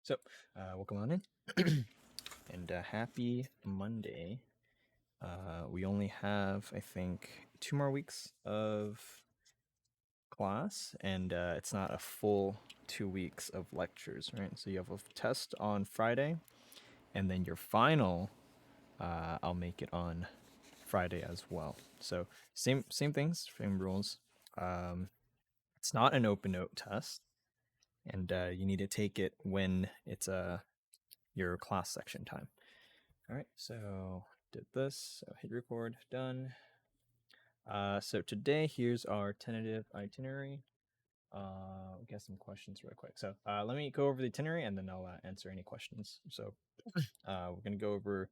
So, welcome on in, and happy Monday. We only have, I think, 2 more weeks of class, and it's not a full 2 weeks of lectures, right? So you have a test on Friday, and then your final, I'll make it on Friday as well. So same things, same rules. It's not an open note test, and you need to take it when it's your class section time. All right, so did this, so hit record, done. So today, here's our tentative itinerary. We got some questions real quick. So let me go over the itinerary and then I'll answer any questions. So we're gonna go over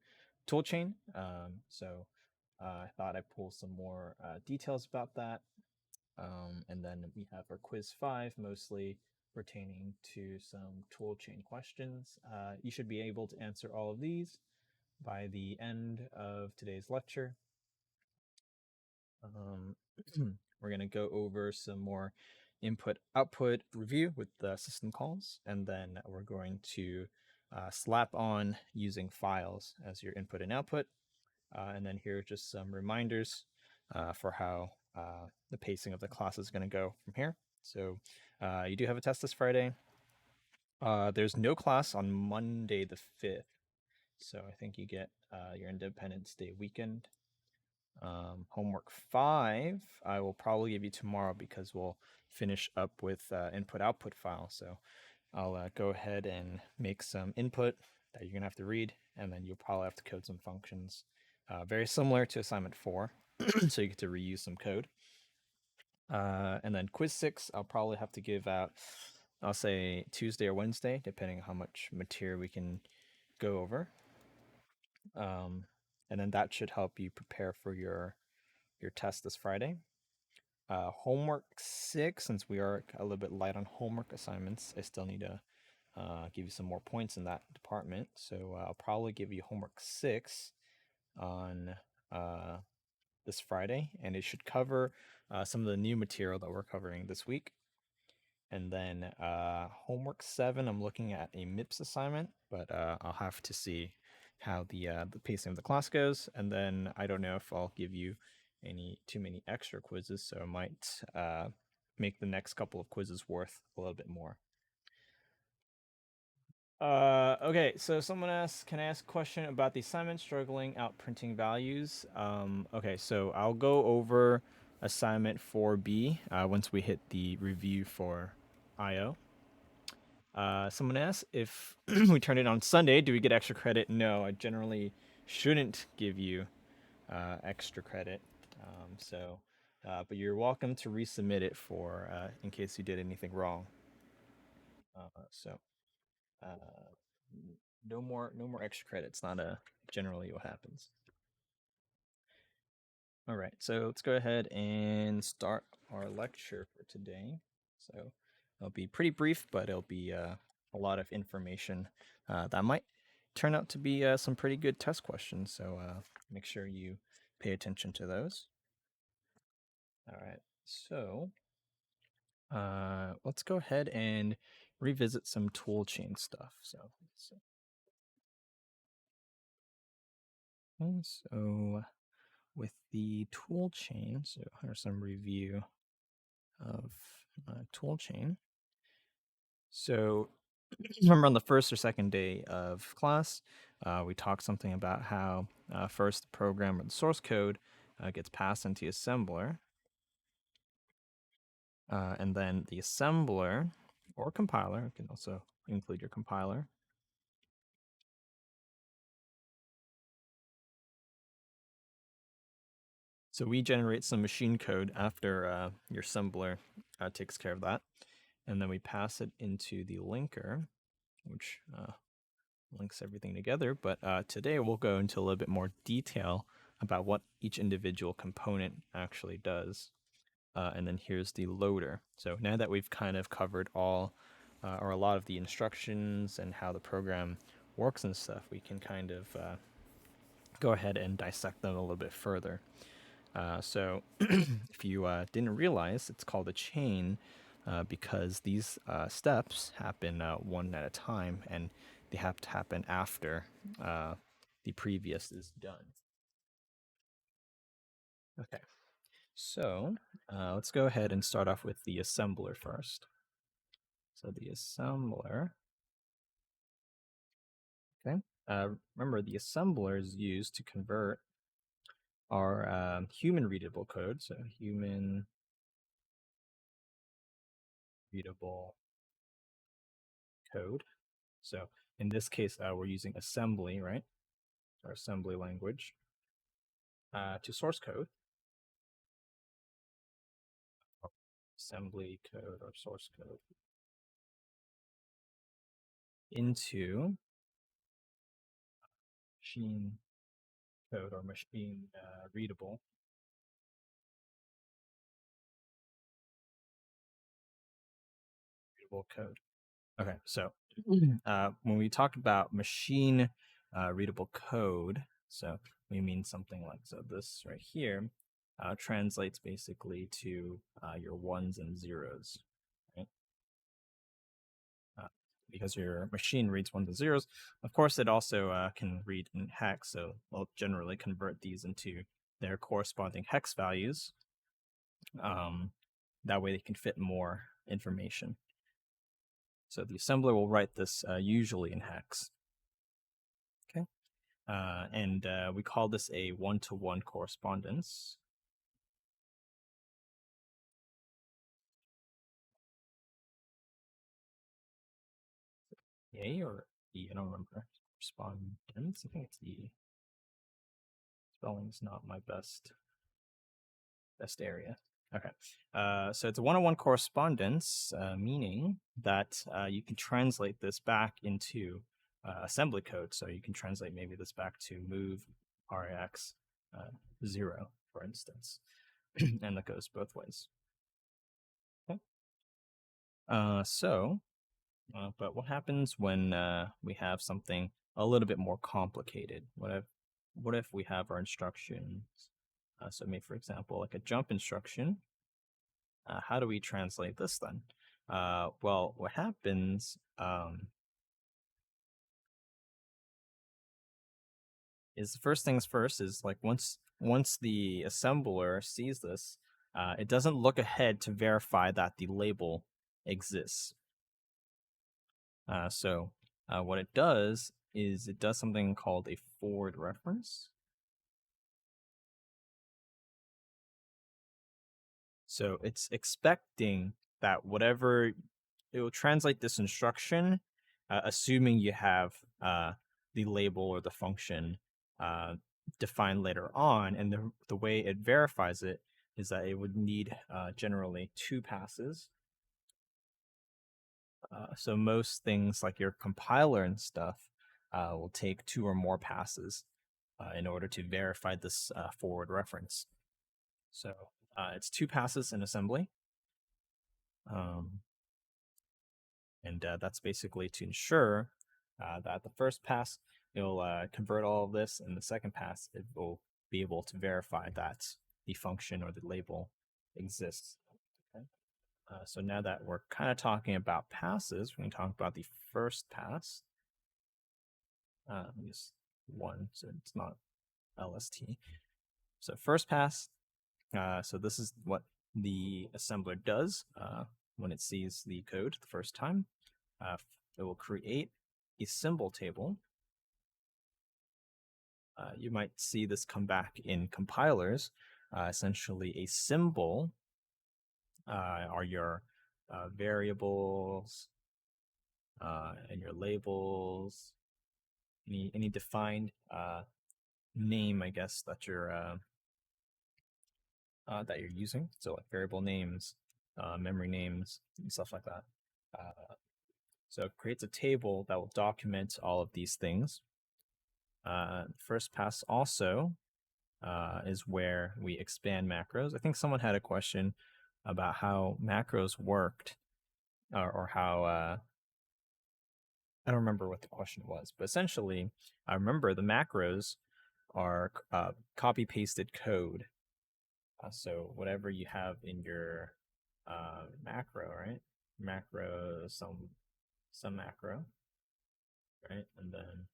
toolchain. I thought I'd pull some more details about that. And then we have our quiz 5, mostly pertaining to some toolchain questions. You should be able to answer all of these by the end of today's lecture. We're going to go over some more input-output review with the system calls, and then we're going to slap on using files as your input and output. And then here are just some reminders for how the pacing of the class is going to go from here. So you do have a test this Friday. There's no class on Monday the 5th. So I think you get your Independence Day weekend. Homework 5, I will probably give you tomorrow because we'll finish up with input-output file. So I'll go ahead and make some input that you're going to have to read, and then you'll probably have to code some functions. Very similar to assignment 4, so you get to reuse some code. And then quiz 6, I'll probably have to give out, I'll say Tuesday or Wednesday, depending on how much material we can go over. And then that should help you prepare for your test this Friday. Homework 6, since we are a little bit light on homework assignments, I still need to give you some more points in that department. So I'll probably give you homework 6 on this Friday, and it should cover some of the new material that we're covering this week. And then homework 7, I'm looking at a MIPS assignment, but I'll have to see how the pacing of the class goes. And then I don't know if I'll give you too many extra quizzes, so I might make the next couple of quizzes worth a little bit more. Okay, so someone asked, can I ask a question about the assignment struggling out printing values? Okay, so I'll go over assignment 4B once we hit the review for IO. Someone asked if we turn it on Sunday, do we get extra credit? No, I generally shouldn't give you extra credit. But you're welcome to resubmit it for in case you did anything wrong. No more extra credit. It's not generally what happens. All right, so let's go ahead and start our lecture for today. So it'll be pretty brief, but it'll be a lot of information that might turn out to be some pretty good test questions. So make sure you pay attention to those. All right, so let's go ahead and revisit some toolchain stuff. So with the toolchain, so here's some review of toolchain. So remember on the first or second day of class, we talked something about how first the program or the source code gets passed into the assembler. And then the assembler or compiler, you can also include your compiler, so we generate some machine code after your assembler takes care of that. And then we pass it into the linker, which links everything together. But today we'll go into a little bit more detail about what each individual component actually does. And then here's the loader. So now that we've kind of covered all or a lot of the instructions and how the program works and stuff, we can kind of go ahead and dissect them a little bit further. So if you didn't realize, it's called a chain because these steps happen one at a time, and they have to happen after the previous is done. Okay, so let's go ahead and start off with the assembler first. So the assembler, okay. Remember, the assembler is used to convert our human readable code, so human readable code. So in this case, we're using assembly, right? Our assembly language to source code. Assembly code or source code into machine code or machine readable code. Okay, so when we talk about machine readable code, so we mean something like so. This right here translates basically to your ones and zeros, right? Because your machine reads ones and zeros. Of course, it also can read in hex, so we'll generally convert these into their corresponding hex values. That way they can fit more information. So the assembler will write this usually in hex. Okay, and we call this a one-to-one correspondence. A or E, I don't remember. Correspondence, I think it's E. Spelling's not my best area. Okay, so it's a one-on-one correspondence, meaning that you can translate this back into assembly code. So you can translate maybe this back to move RAX 0, for instance, and that goes both ways. Okay. But what happens when we have something a little bit more complicated? What if we have our instructions? So maybe, for example, like a jump instruction. How do we translate this then? Well, what happens is the first things first is like once the assembler sees this, it doesn't look ahead to verify that the label exists. So what it does is it does something called a forward reference. So it's expecting that whatever it will translate this instruction, assuming you have the label or the function defined later on, and the way it verifies it is that it would need generally 2 passes. So most things like your compiler and stuff will take 2 or more passes in order to verify this forward reference. So it's 2 passes in assembly. And that's basically to ensure that the first pass it'll convert all of this, and the second pass it will be able to verify that the function or the label exists. Okay. So now that we're kind of talking about passes, we're going to talk about the first pass. Just one, so it's not LST. So first pass. So this is what the assembler does when it sees the code the first time. It will create a symbol table. You might see this come back in compilers. Essentially, a symbol are your variables and your labels. Any defined name, I guess, that you're using. So like variable names, memory names, and stuff like that. So it creates a table that will document all of these things. First pass also is where we expand macros. I think someone had a question about how macros worked, or how I don't remember what the question was, but essentially, I remember the macros are copy pasted code. So whatever you have in your macro, right? Macro, some macro, right? And then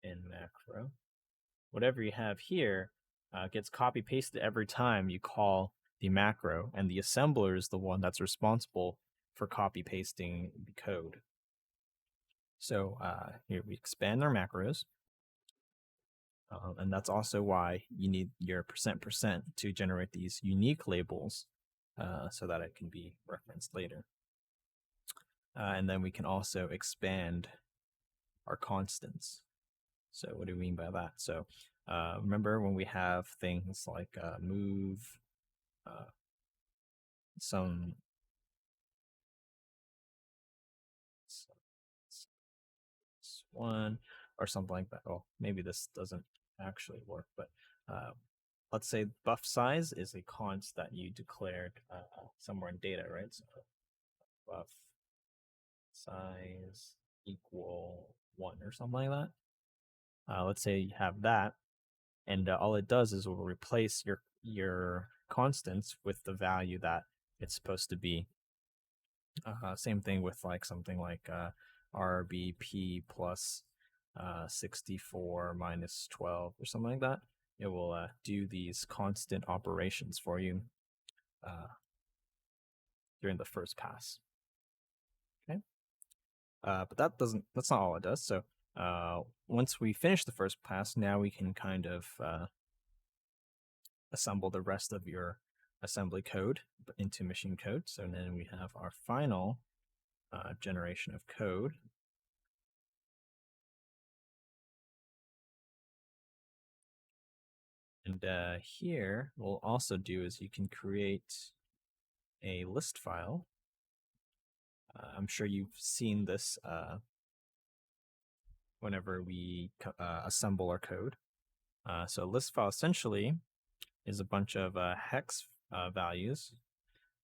in macro, whatever you have here gets copy pasted every time you call the macro, and the assembler is the one that's responsible for copy pasting the code. So here we expand our macros. And that's also why you need your %% to generate these unique labels so that it can be referenced later. And then we can also expand our constants. So what do we mean by that? So remember when we have things like move, some one or something like that. Oh, maybe this doesn't actually work, but let's say buff size is a const that you declared somewhere in data, right? So buff size equal 1 or something like that. Let's say you have that, and all it does is it will replace your constants with the value that it's supposed to be. Same thing with like something like RBP plus 64 minus 12 or something like that. It will do these constant operations for you during the first pass. Okay, but that's not all it does. So once we finish the first pass, now we can kind of assemble the rest of your assembly code into machine code. So then we have our final generation of code. And here, what we'll also do is you can create a list file. I'm sure you've seen this whenever we assemble our code. So a list file essentially is a bunch of hex values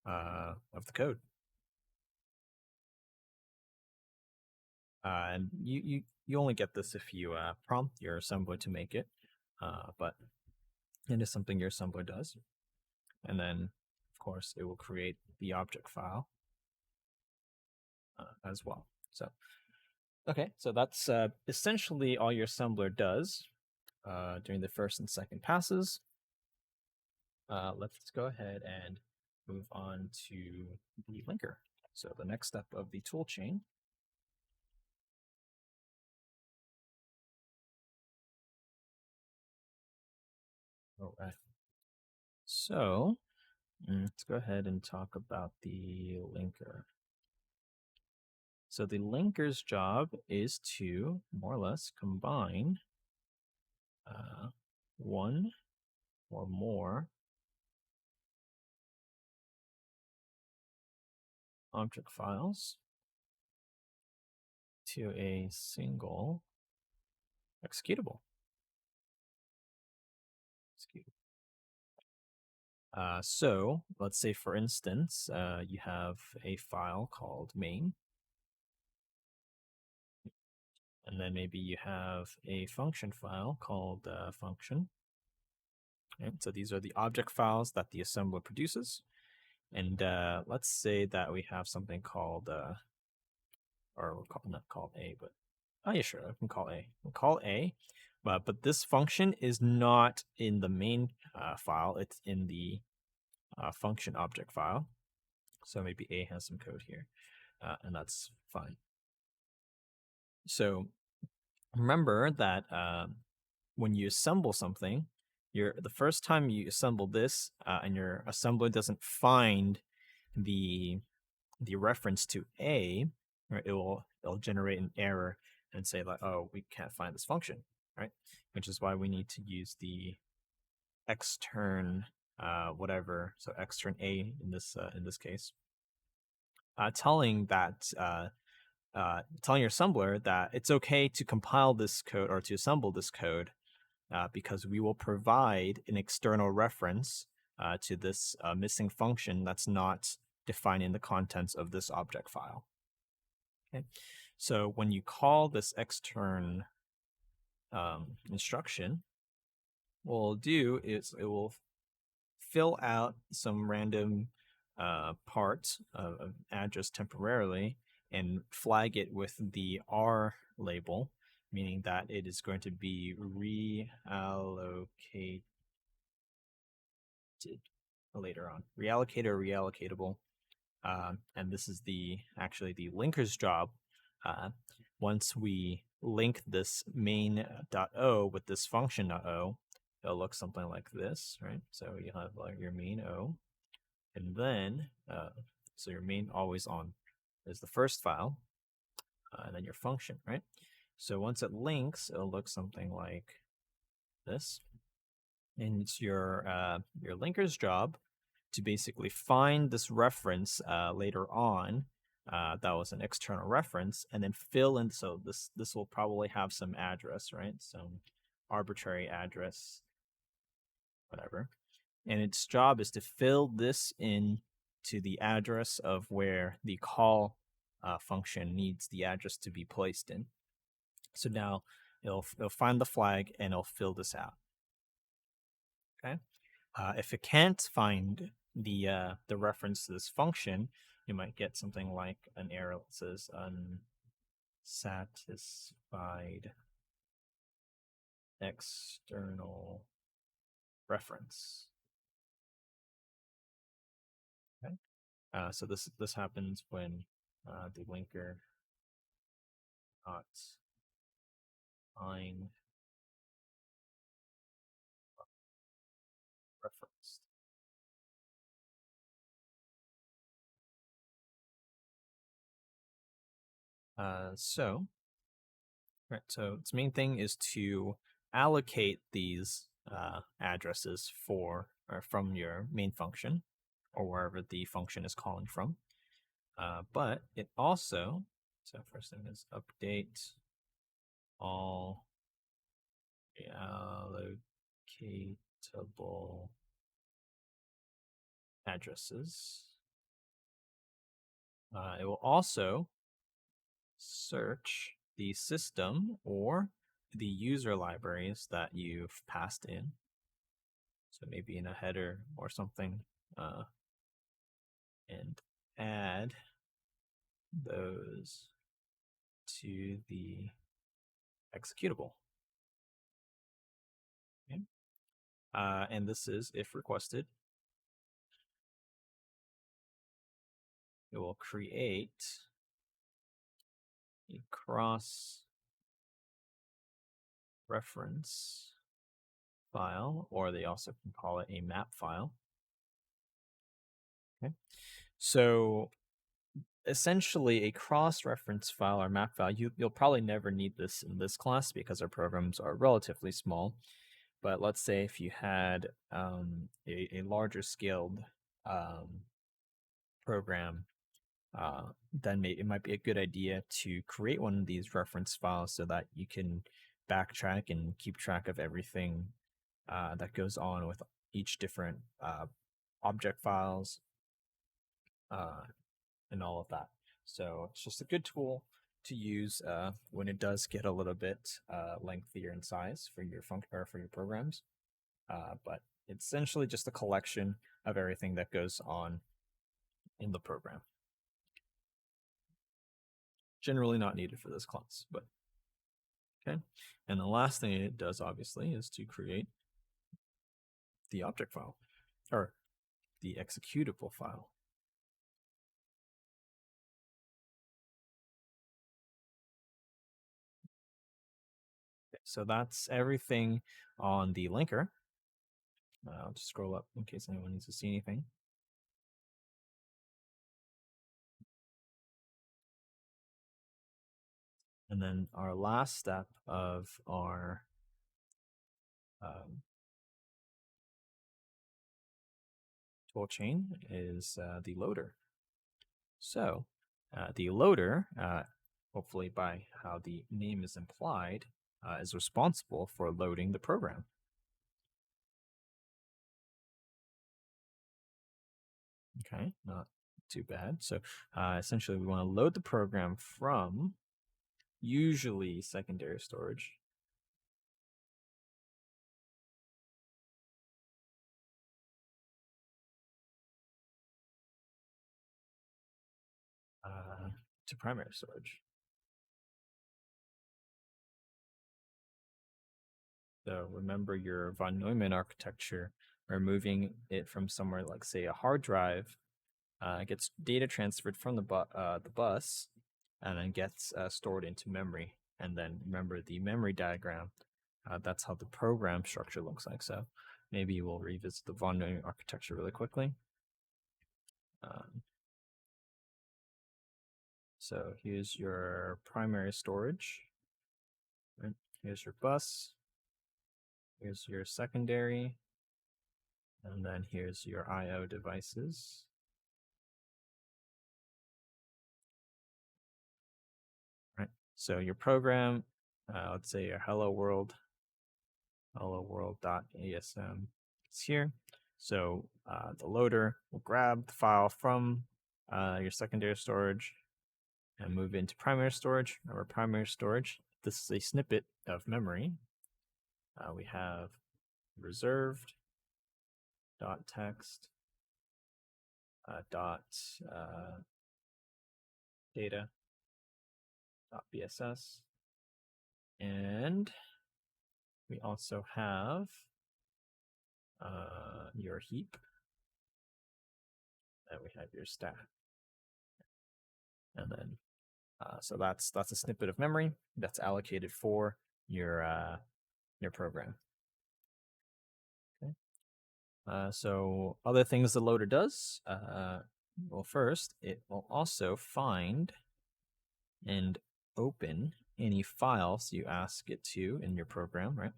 of the code. And you only get this if you prompt your assembler to make it, but it is something your assembler does. And then, of course, it will create the object file as well. So, okay, so that's essentially all your assembler does during the first and second passes. Let's go ahead and move on to the linker. So the next step of the tool chain. All right. So let's go ahead and talk about the linker. So the linker's job is to more or less combine one or more object files to a single executable. So let's say, for instance, you have a file called main, and then maybe you have a function file called function. Okay, so these are the object files that the assembler produces. And let's say that we have something called, or we'll not called A, but oh yeah, sure, I can call A. We'll call A, but this function is not in the main file; it's in the function object file. So maybe A has some code here, and that's fine. So remember that when you assemble something, the first time you assemble this and your assembler doesn't find the reference to A, right, it'll generate an error and say like, oh, we can't find this function, right? Which is why we need to use the extern whatever, so extern A in this case, telling your assembler that it's okay to compile this code or to assemble this code because we will provide an external reference to this missing function that's not defined in the contents of this object file. Okay, so when you call this extern instruction, what it'll do is it will fill out some random part of address temporarily and flag it with the R label, meaning that it is going to be reallocated later on. Reallocated or reallocatable. And this is actually the linker's job. Once we link this main.o with this function.o, it'll look something like this, right? So you have your main O, and then so your main always on is the first file, and then your function, right? So once it links, it'll look something like this, and it's your linker's job to basically find this reference later on that was an external reference, and then fill in. So this will probably have some address, right? Some arbitrary address, whatever. And its job is to fill this in to the address of where the call function needs the address to be placed in. So now it'll find the flag and it'll fill this out. Okay. If it can't find the reference to this function, you might get something like an error that says unsatisfied external reference. Okay. So this happens when the linker not find reference. So its main thing is to allocate these addresses from your main function or wherever the function is calling from. But it also, so first thing is update all allocatable addresses. It will also search the system or the user libraries that you've passed in. So maybe in a header or something, and add those to the executable. Okay. And this is if requested. It will create a cross reference file, or they also can call it a map file. Okay. So essentially a cross-reference file or map file, you'll probably never need this in this class because our programs are relatively small. But let's say if you had a larger scaled program, then it might be a good idea to create one of these reference files so that you can backtrack and keep track of everything that goes on with each different object files and all of that. So it's just a good tool to use when it does get a little bit lengthier in size for your for your programs. But it's essentially just a collection of everything that goes on in the program. Generally not needed for this class, but okay. And the last thing it does, obviously, is to create the object file, or the executable file. Okay, so that's everything on the linker. I'll just scroll up in case anyone needs to see anything. And then our last step of our tool chain is the loader. So the loader, hopefully by how the name is implied, is responsible for loading the program. Okay, not too bad. So essentially we want to load the program from usually secondary storage. to primary storage. So remember your von Neumann architecture, where moving it from somewhere like, say, a hard drive, gets data transferred from the bus, and then gets stored into memory. And then remember the memory diagram. That's how the program structure looks like. So maybe we'll revisit the von Neumann architecture really quickly. So here's your primary storage. Right? Here's your bus. Here's your secondary. And then here's your I/O devices. Right. So your program, let's say your hello world.asm is here. So the loader will grab the file from your secondary storage and move into primary storage. Remember, primary storage, this is a snippet of memory. We have reserved dot text dot data dot bss, and we also have your heap, and we have your stack, and then so that's a snippet of memory that's allocated for your program. Okay. So other things the loader does. Well, first it will also find and open any files you ask it to in your program, right?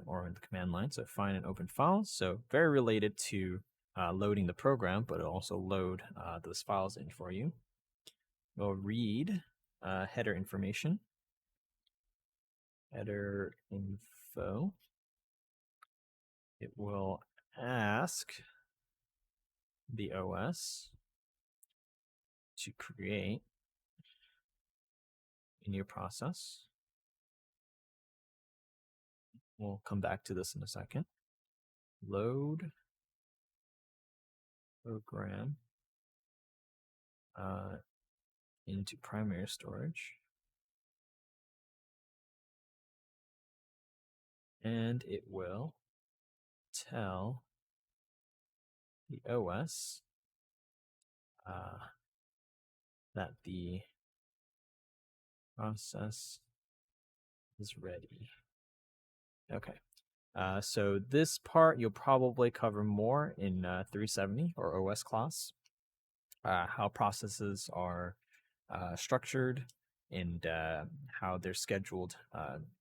Or in the command line. So find and open files. So very related to loading the program, but it'll also load those files in for you. We'll read header information, header info. It will ask the OS to create a new process. We'll come back to this in a second. Load program into primary storage. And it will tell the OS that the process is ready. Okay. So this part you'll probably cover more in 370 or OS class. How processes are structured and how they're scheduled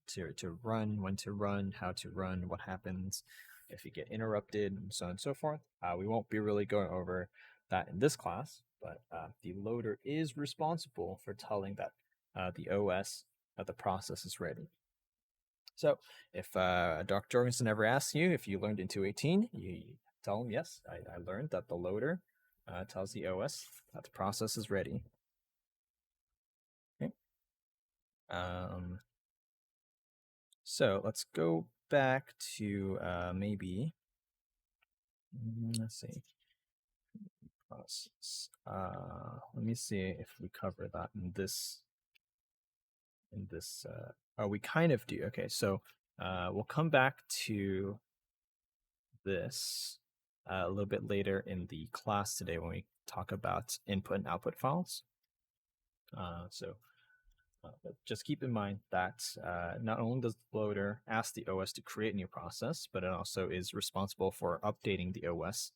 to run, when to run, how to run, what happens if you get interrupted, and so on and so forth. We won't be really going over that in this class, but the loader is responsible for telling that the OS that the process is ready. So if Dr. Jorgensen ever asks you if you learned in 218, you tell him, yes, I learned that the loader tells the OS that the process is ready. Okay. So let's go back to maybe, let's see, process. Let me see if we cover that in this. Oh, we kind of do. Okay, so we'll come back to this a little bit later in the class today when we talk about input and output files. But just keep in mind that not only does the loader ask the OS to create a new process, but it also is responsible for updating the OS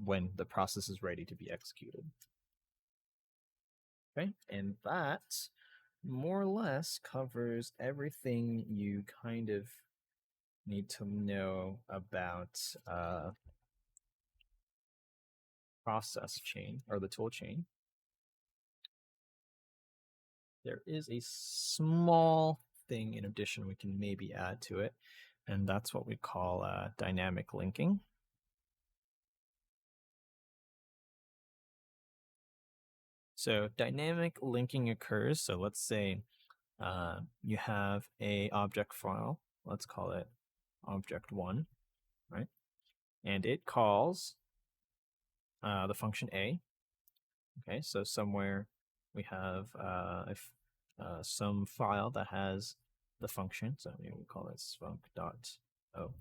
when the process is ready to be executed. Okay, and that more or less covers everything you kind of need to know about process chain or the tool chain. There is a small thing in addition we can maybe add to it, and that's what we call dynamic linking. So dynamic linking occurs. So let's say you have a object file. Let's call it object1, right? And it calls the function a. Okay, so somewhere we have some file that has the function. So maybe we call this func.o.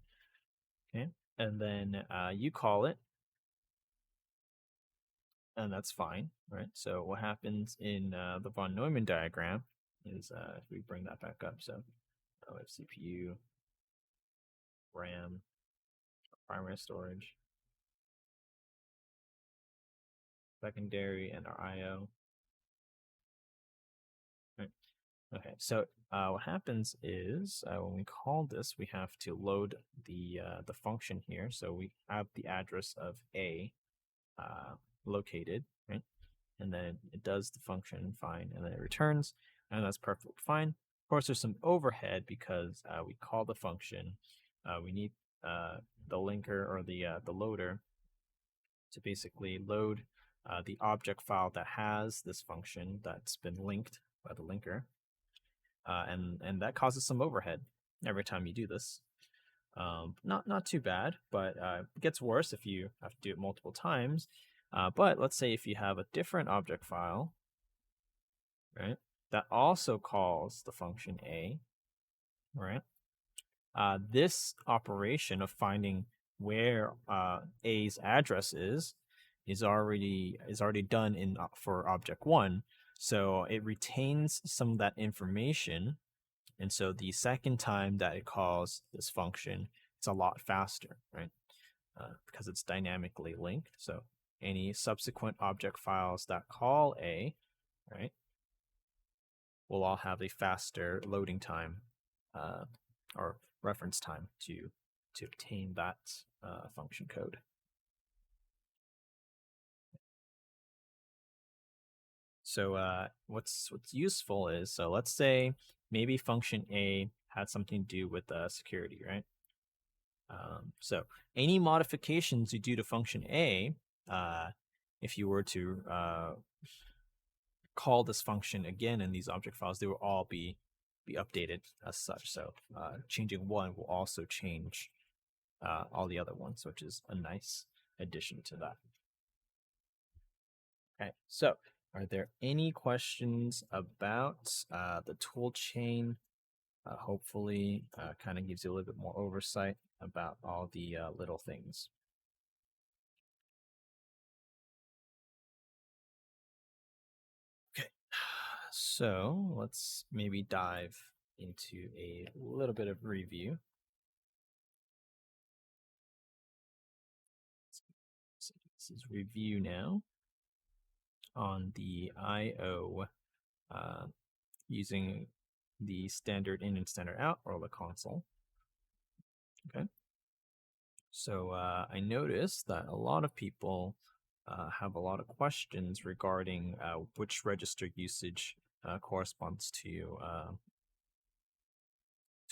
Okay, and then you call it, and that's fine, right? So what happens in the von Neumann diagram is if we bring that back up, so we have CPU, RAM, primary storage, secondary, and our I/O. Right. Okay, so what happens is when we call this, we have to load the function here. So we have the address of A located, right? And then it does the function fine, and then it returns, and that's perfectly fine. Of course, there's some overhead because we call the function. We need the linker or the loader to basically load the object file that has this function that's been linked by the linker, and that causes some overhead every time you do this. Not too bad, but it gets worse if you have to do it multiple times. But let's say if you have a different object file, right, that also calls the function A, right? This operation of finding where A's address is already done in for object one, so it retains some of that information, and so the second time that it calls this function, it's a lot faster, right? Because it's dynamically linked. So any subsequent object files that call A, right, will all have a faster loading time or reference time to obtain that function code. So what's useful is, so let's say maybe function A had something to do with security, right? So any modifications you do to function A, if you were to call this function again in these object files, they will all be updated as such. So changing one will also change all the other ones, which is a nice addition to that. Okay, so are there any questions about the tool chain? Hopefully, kind of gives you a little bit more oversight about all the little things. Okay, so let's maybe dive into a little bit of review. So this is review now on the I/O using the standard in and standard out, or the console. Okay. So I noticed that a lot of people have a lot of questions regarding which register usage corresponds to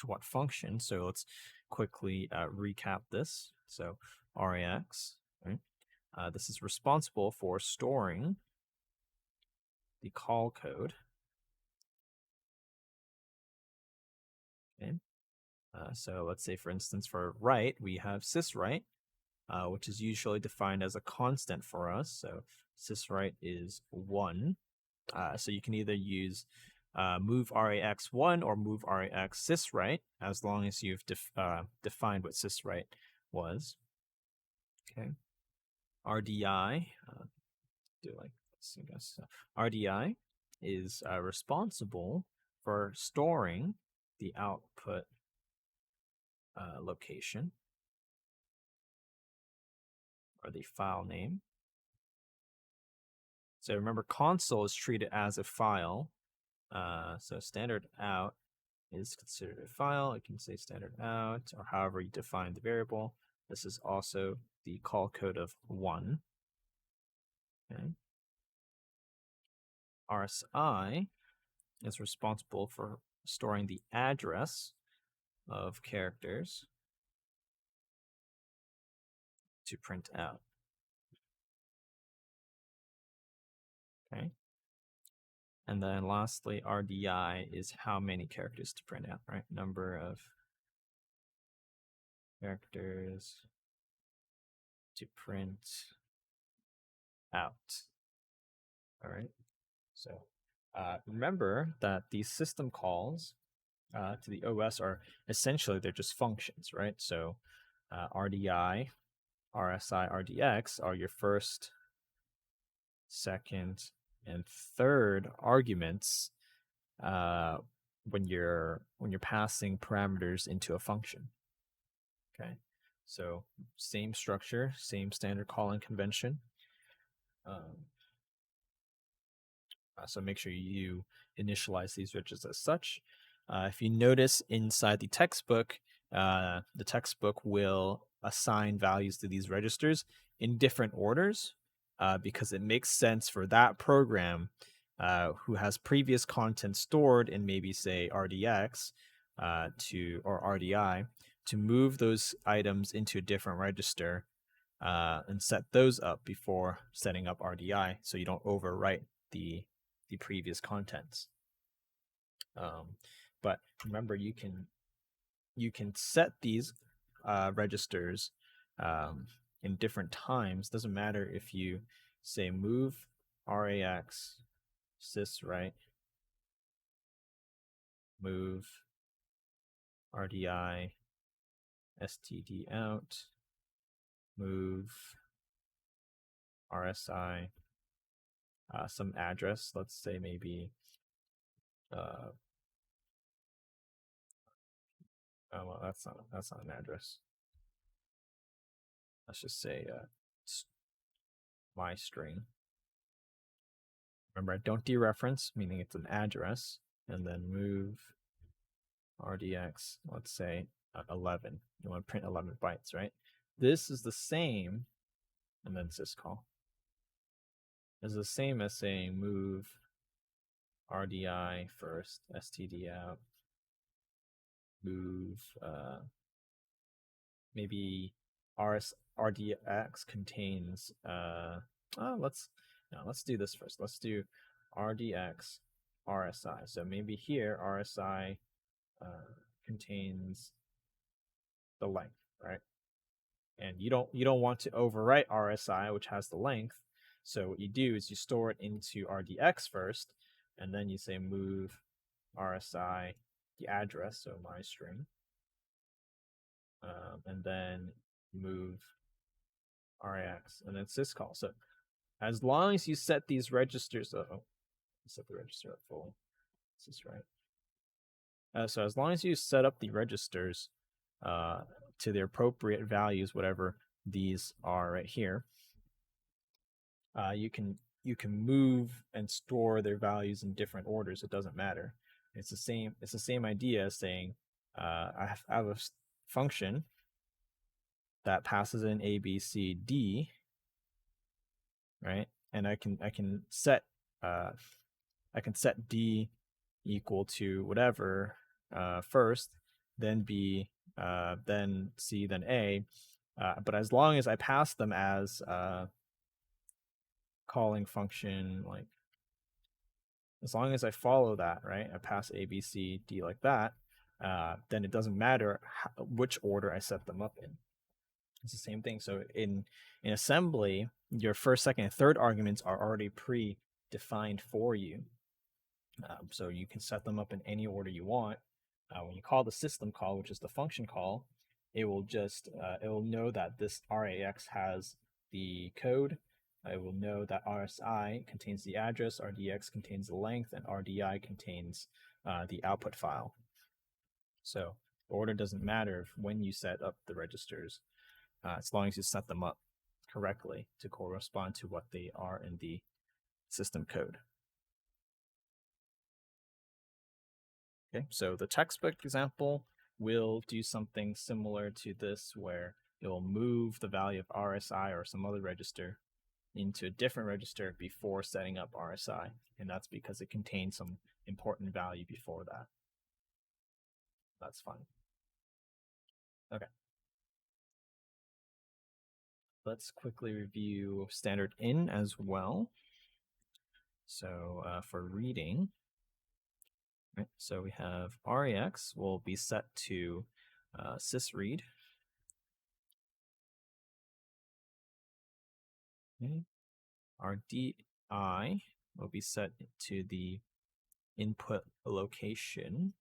what function. So let's quickly recap this. So RAX, right? This is responsible for storing the call code. Okay. So let's say, for instance, for write, we have syswrite, which is usually defined as a constant for us. So syswrite is 1. So you can either use move RAX1 or move RAX syswrite, as long as you've defined what syswrite was. Okay. RDI, do like this, I guess. RDI is responsible for storing the output location or the file name. So remember, console is treated as a file. So standard out is considered a file. It can say standard out, or however you define the variable. This is also the call code of 1. Okay. RSI is responsible for storing the address of characters to print out. Okay. And then lastly, RDI is how many characters to print out, right? Number of characters to print out. All right. So Remember that these system calls to the OS are essentially they're just functions, right? So RDI, RSI, RDX are your first, second, and third arguments when you're passing parameters into a function. Okay, so same structure, same standard calling convention. So make sure you initialize these registers as such. If you notice inside the textbook will assign values to these registers in different orders because it makes sense for that program who has previous content stored in maybe say RDX or RDI to move those items into a different register and set those up before setting up RDI so you don't overwrite the previous contents. But remember, you can set these registers in different times. Doesn't matter if you say move RAX sys right, move RDI STD out, move RSI some address. Let's say maybe oh, well, that's not an address. Let's just say my string. Remember, I don't dereference, meaning it's an address, and then move RDX, let's say 11. You want to print 11 bytes, right? This is the same, and then syscall. Is the same as saying move RDI first, STD out, move maybe RDX contains let's do this first. Let's do RDX RSI. So maybe here RSI contains the length, right? And you don't want to overwrite RSI, which has the length. So what you do is you store it into RDX first, and then you say move RSI, the address, so my string, and then move RAX, and then syscall. So as long as you set these registers, set the register up full. This is right. So as long as you set up the registers to their appropriate values, whatever these are right here, you can move and store their values in different orders. It doesn't matter. It's the same idea as saying I have a function that passes in A, B, C, D, right? And I can set D equal to whatever first, then B, then C, then A. But as long as I pass them as calling function, like as long as I follow that, right? I pass A, B, C, D like that, then it doesn't matter which order I set them up in. It's the same thing. So in assembly, your first, second, and third arguments are already pre-defined for you. So you can set them up in any order you want. When you call the system call, which is the function call, it will just it will know that this RAX has the code. It will know that RSI contains the address, RDX contains the length, and RDI contains the output file. So the order doesn't matter when you set up the registers, as long as you set them up correctly to correspond to what they are in the system code. Okay, so the textbook example will do something similar to this, where it will move the value of RSI or some other register into a different register before setting up RSI, and that's because it contains some important value before that. That's fine. Okay. Let's quickly review standard in as well. So for reading, right, so we have RAX will be set to sysread. Okay. RDI will be set to the input location.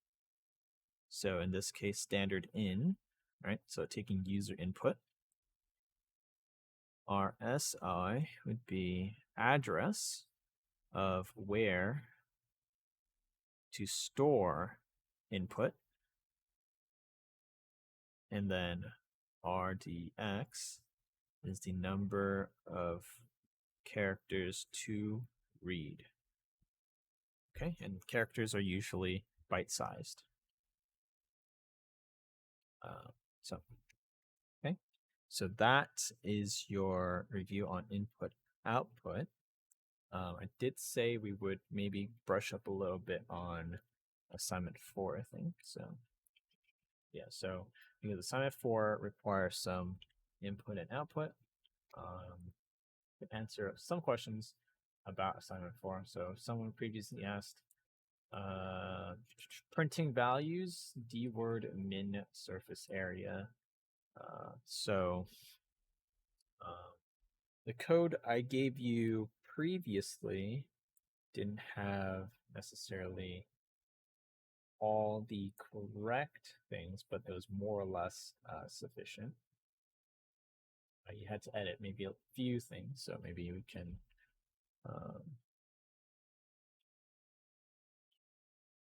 So in this case, standard in, right? So taking user input. RSI would be address of where to store input. And then RDX is the number of characters to read. Okay, and characters are usually bite-sized. So, okay, so that is your review on input output. I did say we would maybe brush up a little bit on assignment 4, I think. So, yeah, so because assignment 4 requires some input and output. To answer some questions about assignment 4. So, someone previously asked, printing values, dword min surface area. So the code I gave you previously didn't have necessarily all the correct things, but it was more or less sufficient. You had to edit maybe a few things, so maybe we can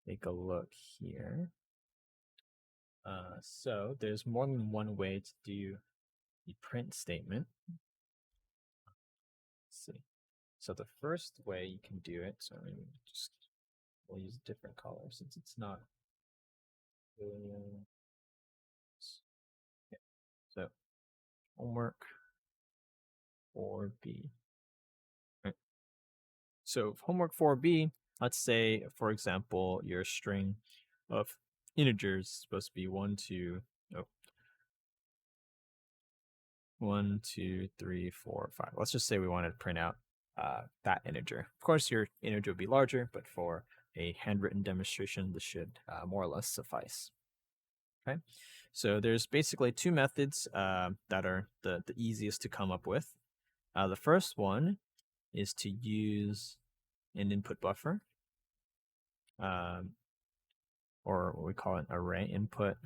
take a look here. So there's more than one way to do the print statement. Let's see. So the first way you can do it, so we'll use a different color since it's not really. Okay. So homework 4B. Right. So homework 4B, let's say, for example, your string of integers is supposed to be 1, 2, 3, 4, 5. Let's just say we wanted to print out that integer. Of course, your integer would be larger, but for a handwritten demonstration, this should more or less suffice. Okay, so there's basically two methods that are the easiest to come up with. The first one is to use an input buffer, or what we call an array input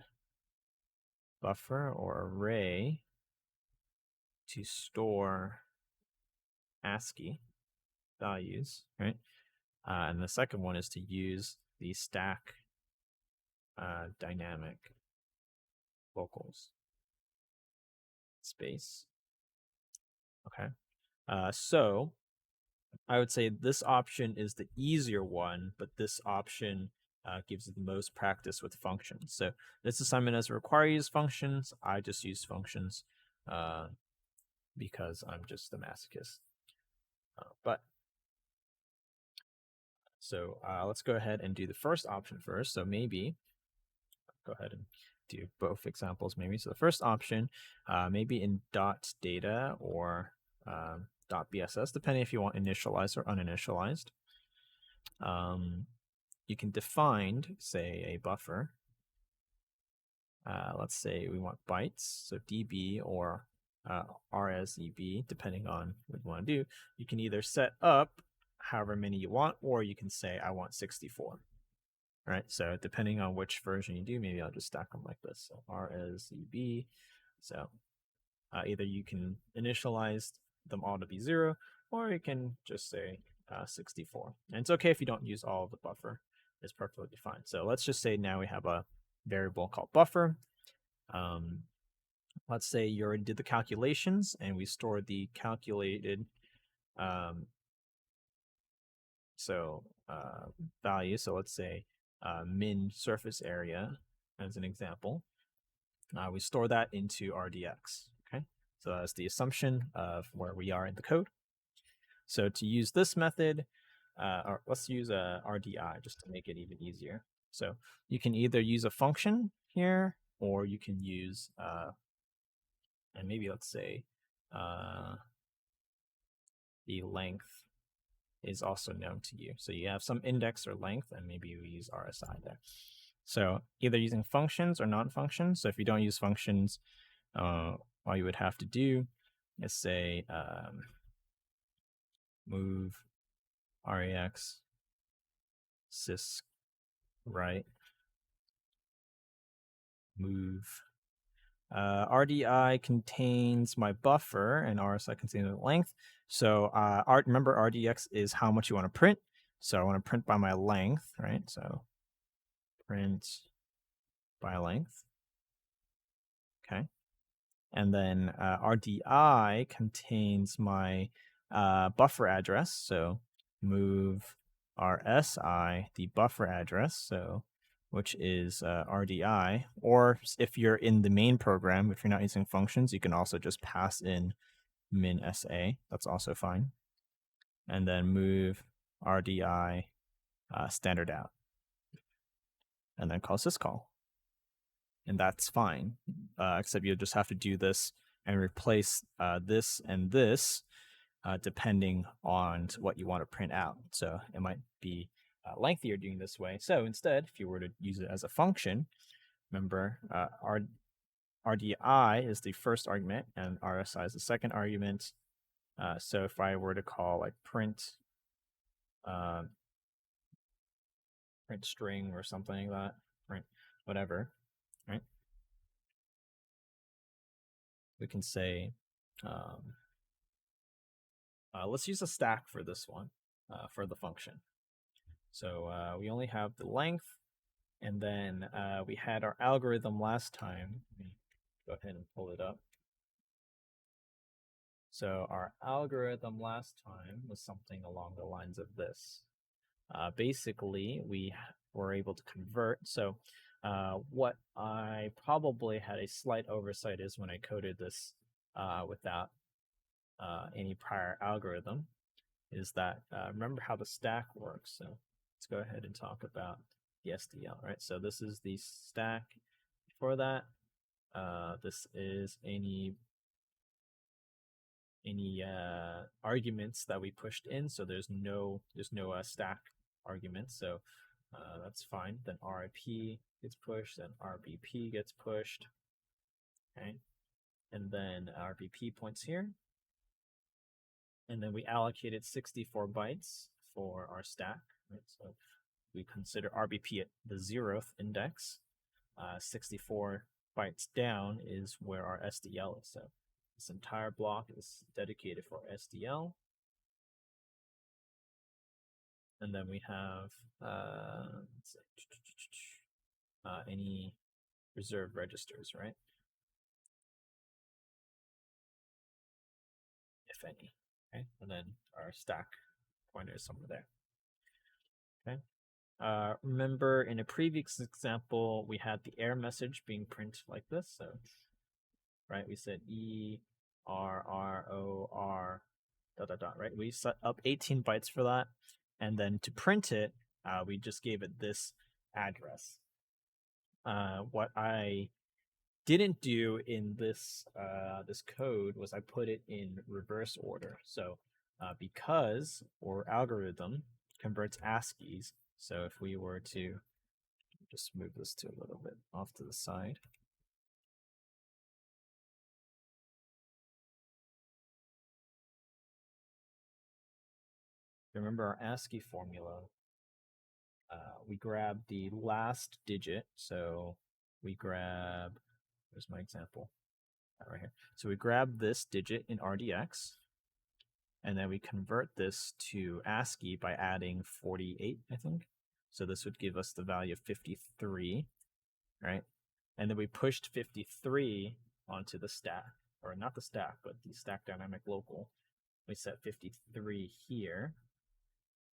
buffer or array to store ASCII values, right? And the second one is to use the stack dynamic locals space. Okay, so I would say this option is the easier one, but this option gives you the most practice with functions. So this assignment doesn't require you to use functions. I just use functions because I'm just a masochist. So let's go ahead and do the first option first. So maybe go ahead and do both examples maybe. So the first option, maybe in .data or .bss, depending if you want initialized or uninitialized. You can define, say, a buffer. Let's say we want bytes, so dB or rseb, depending on what you want to do. You can either set up however many you want, or you can say, I want 64. Right, so depending on which version you do, maybe I'll just stack them like this. So rseb. So either you can initialize them all to be 0, or you can just say 64. And it's okay if you don't use all of the buffer. It's perfectly fine. So let's just say now we have a variable called buffer. Let's say you already did the calculations and we store the calculated value. So let's say min surface area as an example. We store that into RDX. Okay, so that's the assumption of where we are in the code. So to use this method, or let's use a RDI just to make it even easier. So you can either use a function here, or you can use, and maybe let's say the length is also known to you. So you have some index or length, and maybe we use RSI there. So either using functions or non-functions. So if you don't use functions, all you would have to do is say move RAX sys right move. RDI contains my buffer and RSI contains the length. So remember RDX is how much you want to print. So I want to print by my length, right? So print by length. Okay. And then RDI contains my buffer address. So move RSI, the buffer address. So which is RDI. Or if you're in the main program, if you're not using functions, you can also just pass in min SA. That's also fine. And then move RDI standard out. And then call syscall. And that's fine, except you just have to do this and replace this and this depending on what you want to print out. So it might be lengthier doing this way. So instead, if you were to use it as a function, remember RDI is the first argument and RSI is the second argument. So if I were to call like print string or something like that, print whatever, right? We can say, let's use a stack for this one, for the function. So we only have the length, and then we had our algorithm last time. Let me go ahead and pull it up. So our algorithm last time was something along the lines of this. Basically, we were able to convert. So what I probably had a slight oversight is when I coded this without any prior algorithm, is that remember how the stack works. So let's go ahead and talk about the SDL, right? So this is the stack for that. This is any arguments that we pushed in. So there's no stack arguments. So that's fine. Then RIP gets pushed, then RBP gets pushed. Okay. And then RBP points here. And then we allocated 64 bytes for our stack. Right? So we consider RBP at the 0th index. 64 bytes down is where our SDL is. So this entire block is dedicated for SDL. And then we have any reserved registers, right? If any. Okay, and then our stack pointer is somewhere there. Okay. Remember in a previous example, we had the error message being printed like this. So, right, we said ERROR ... right? We set up 18 bytes for that. And then to print it, we just gave it this address. What I didn't do in this this code was I put it in reverse order. So because our algorithm converts ASCIIs, so if we were to just move this to a little bit off to the side. Remember our ASCII formula, we grab the last digit. So we grab, where's my example? Right here. So we grab this digit in RDX, and then we convert this to ASCII by adding 48, I think. So this would give us the value of 53, right? And then we pushed 53 onto the stack, or not the stack, but the stack dynamic local. We set 53 here,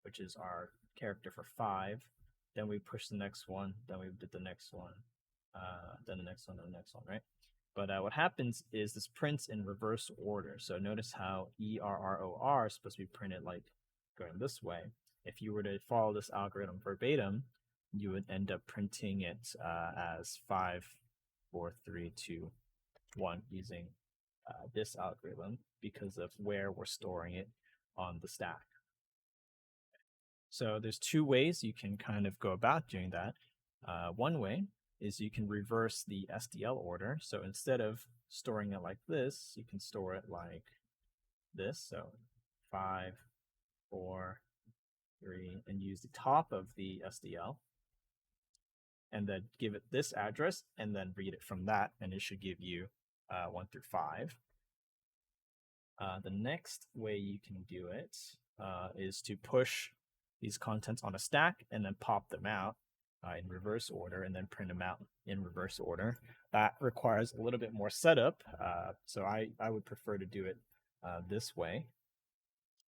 which is our character for 5. Then we push the next one, then we did the next one, then the next one, then the next one, right? But what happens is this prints in reverse order. So notice how ERROR is supposed to be printed like going this way. If you were to follow this algorithm verbatim, you would end up printing it as 5, 4, 3, 2, 1 using this algorithm because of where we're storing it on the stack. So there's two ways you can kind of go about doing that. One way is you can reverse the SDL order. So instead of storing it like this, you can store it like this. So 5, 4, 3, and use the top of the SDL, and then give it this address, and then read it from that, and it should give you 1 through 5. The next way you can do it is to push these contents on a stack and then pop them out in reverse order and then print them out in reverse order. That requires a little bit more setup, so I would prefer to do it this way.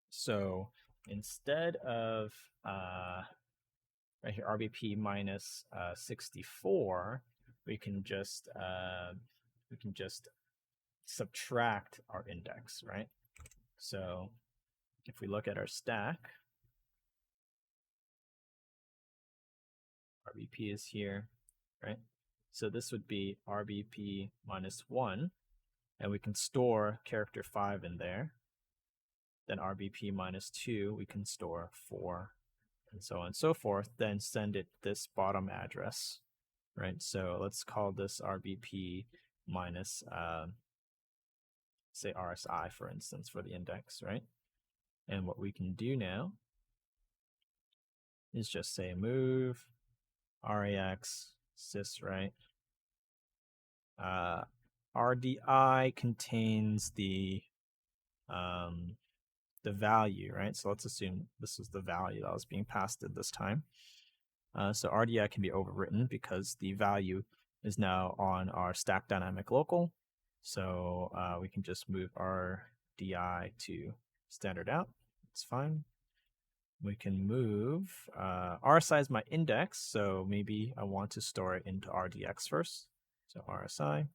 So instead of right here RBP minus 64, we can just subtract our index, right? So if we look at our stack, RBP is here, right? So this would be RBP minus 1, and we can store character 5 in there. Then RBP minus 2, we can store 4, and so on and so forth. Then send it this bottom address, right? So let's call this RBP minus, say RSI, for instance, for the index, right? And what we can do now is just say move RAX sys, right? RDI contains the value, right? So let's assume this is the value that was being passed at this time. So RDI can be overwritten because the value is now on our stack dynamic local. So we can just move RDI to standard out. It's fine. We can move RSI is my index, so maybe I want to store it into RDX first. So RSI.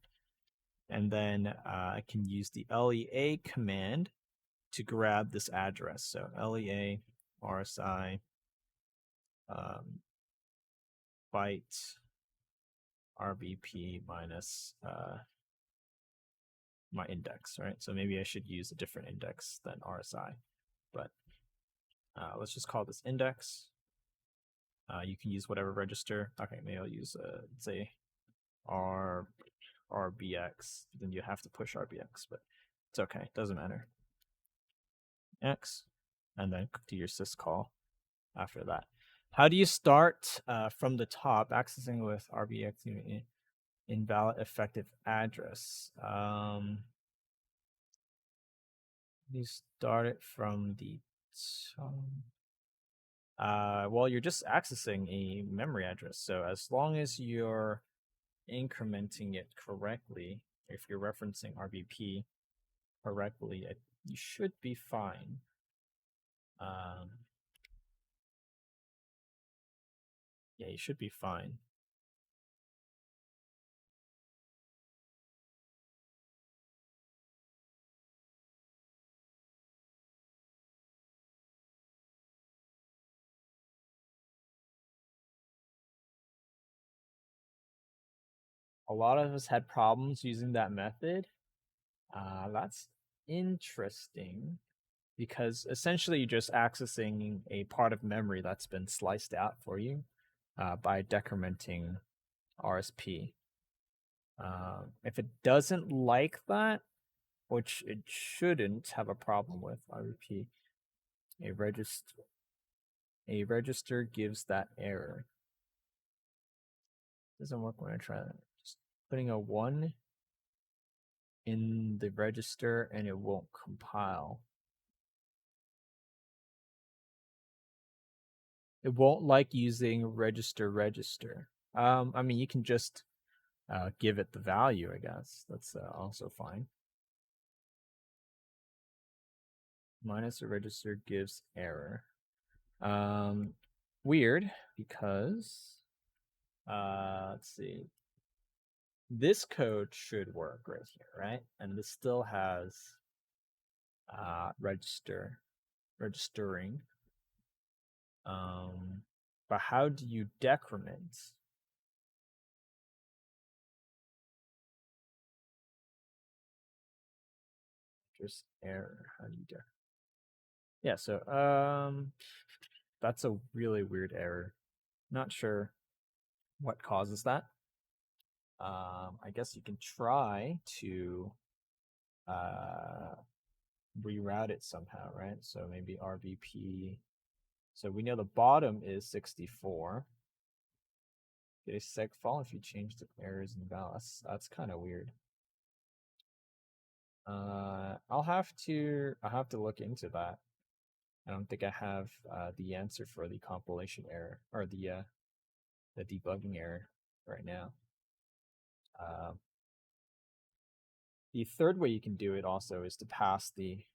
And then I can use the LEA command to grab this address. So LEA RSI byte RBP minus my index, right? So maybe I should use a different index than RSI, but let's just call this index. You can use whatever register. Okay, maybe I'll use say RBX. Then you have to push RBX, but it's okay. Doesn't matter. X, and then do your syscall after that. How do you start from the top accessing with RBX invalid effective address? You start it from the top. Well, you're just accessing a memory address. So as long as you're incrementing it correctly, if you're referencing RBP correctly, you should be fine. Yeah, you should be fine. A lot of us had problems using that method. That's interesting because essentially you're just accessing a part of memory that's been sliced out for you by decrementing RSP. If it doesn't like that, which it shouldn't have a problem with, RBP, a register gives that error. Doesn't work when I try that. Just putting a 1 in the register and it won't compile. It won't like using register. I mean, you can just give it the value, I guess. That's also fine. Minus a register gives error. Weird, because let's see. This code should work right here, right? And this still has registering. But how do you decrement? Just error. How do you decrement? Yeah, so that's a really weird error. Not sure what causes that. I guess you can try to reroute it somehow, right? So maybe RBP So we know the bottom is 64. Get a segfault if you change the errors and values. That's kind of weird. I'll have to look into that. I don't think I have the answer for the compilation error or the debugging error right now. The third way you can do it also is to pass the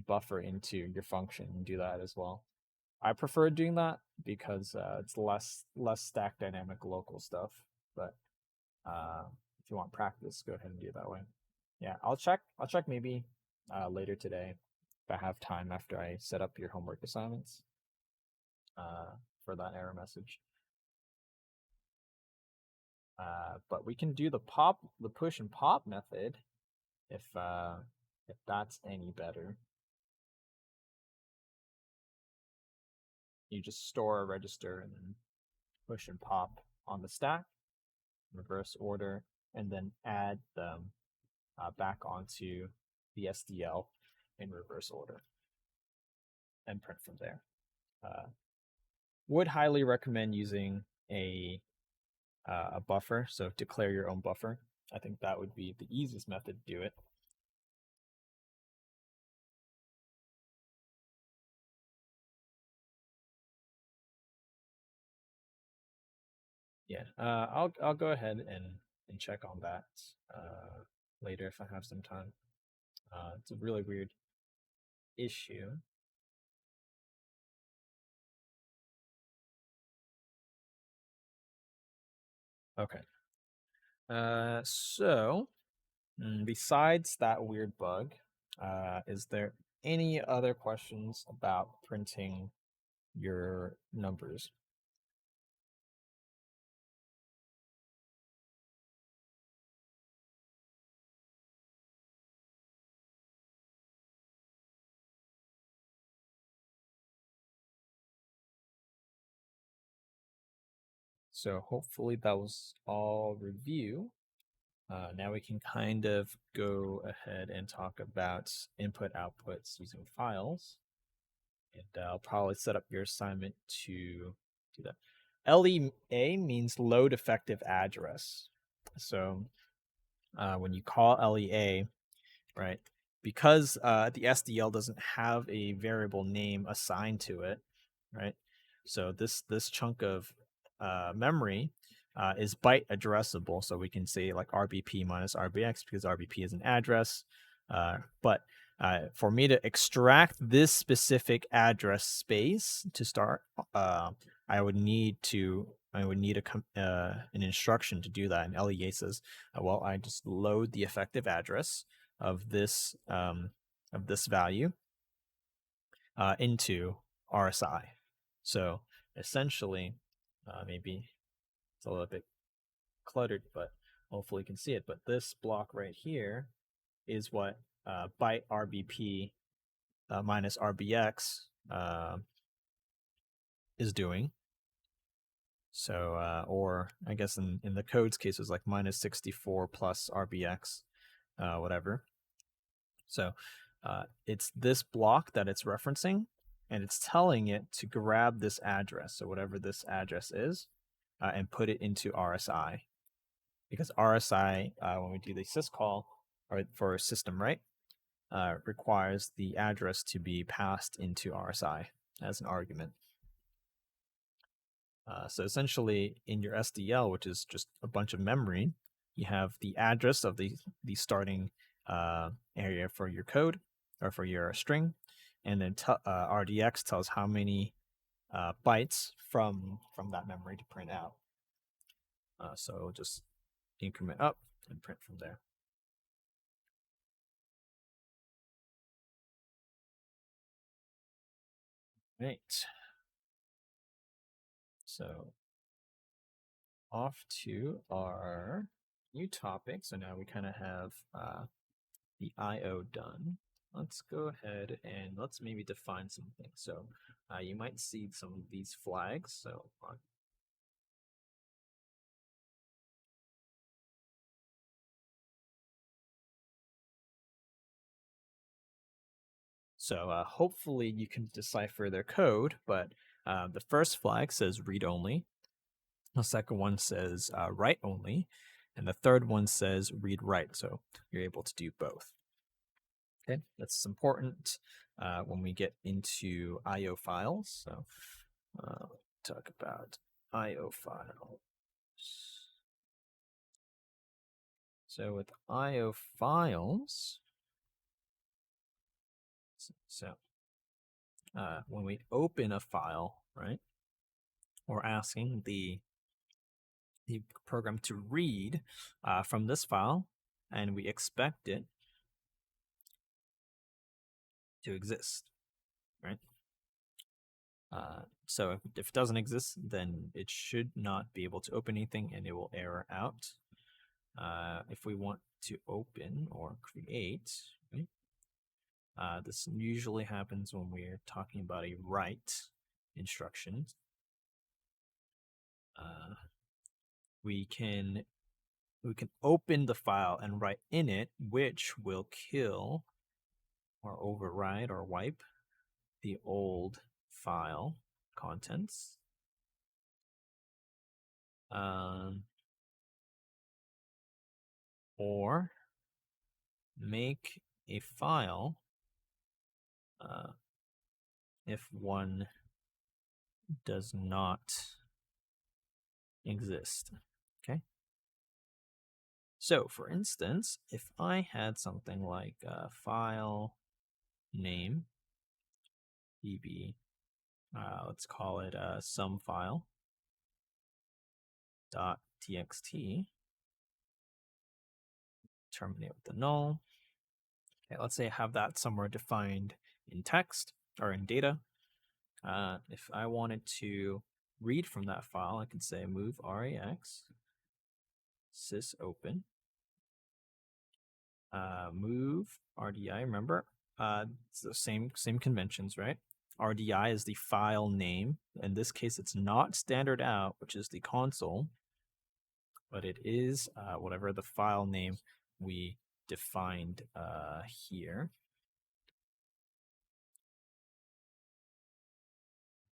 buffer into your function and do that as well. I prefer doing that because it's less stack dynamic local stuff. But if you want practice, go ahead and do it that way. Yeah, I'll check maybe later today if I have time after I set up your homework assignments for that error message. But we can do the push and pop method if that's any better. You just store a register and then push and pop on the stack, reverse order, and then add them back onto the SDL in reverse order and print from there. Would highly recommend using a buffer, so declare your own buffer. I think that would be the easiest method to do it. Yeah, I'll go ahead and check on that later if I have some time. It's a really weird issue. Okay. So besides that weird bug, is there any other questions about printing your numbers? So hopefully that was all review. Now we can kind of go ahead and talk about input outputs using files. And I'll probably set up your assignment to do that. LEA means load effective address. So when you call LEA, right, because the SDL doesn't have a variable name assigned to it, right? So this chunk of memory is byte addressable. So we can say like RBP minus RBX because RBP is an address. But for me to extract this specific address space to start, I would need an instruction to do that. And LEA says, well, I just load the effective address of this value into RSI. So essentially, maybe it's a little bit cluttered, but hopefully you can see it. But this block right here is what byte RBP minus RBX is doing. So, or I guess in the code's case, it was like minus 64 plus RBX, whatever. So it's this block that it's referencing, and it's telling it to grab this address, so whatever this address is, and put it into RSI. Because RSI, when we do the syscall or for a system, right, requires the address to be passed into RSI as an argument. So essentially, in your SDL, which is just a bunch of memory, you have the address of the starting area for your code or for your string, and then RDX tells how many bytes from that memory to print out. So it'll just increment up and print from there. Right. So off to our new topic. So now we kind of have the IO done. Let's go ahead and let's maybe define something. So you might see some of these flags. So hopefully you can decipher their code, but the first flag says read only. The second one says write only. And the third one says read write. So you're able to do both. Okay, that's important when we get into IO files. So talk about IO files. So with IO files, when we open a file, right, we're asking the program to read from this file, and we expect it to exist, right? So if it doesn't exist, then it should not be able to open anything, and it will error out. If we want to open or create, right? This usually happens when we're talking about a write instruction. We can open the file and write in it, which will kill or override or wipe the old file contents. Or make a file if one does not exist. Okay. So, for instance, if I had something like file name db, let's call it some file .txt, terminate with the null. Okay, let's say I have that somewhere defined in text or in data. If I wanted to read from that file, I could say move rex sys open move RDI. Remember, it's the same conventions, right? RDI is the file name. In this case, it's not standard out, which is the console, but it is whatever the file name we defined here.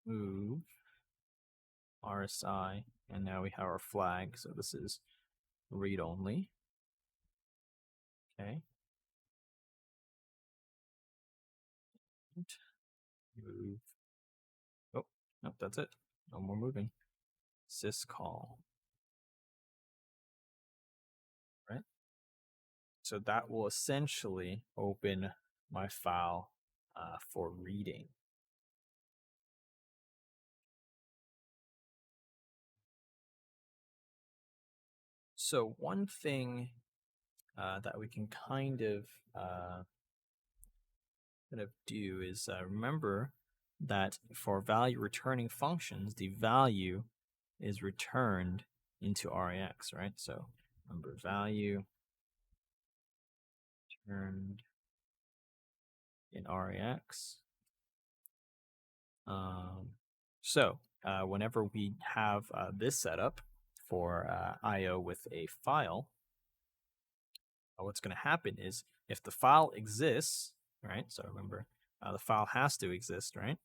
Move RSI, and now we have our flag. So this is read only. Okay. Move. Oh, nope, that's it. No more moving. Syscall. Right? So that will essentially open my file for reading. So one thing that we can kind of do is remember that for value returning functions, the value is returned into RAX, right? So remember, value returned in RAX. So whenever we have this setup for IO with a file, what's going to happen is if the file exists, right? So remember, the file has to exist, right?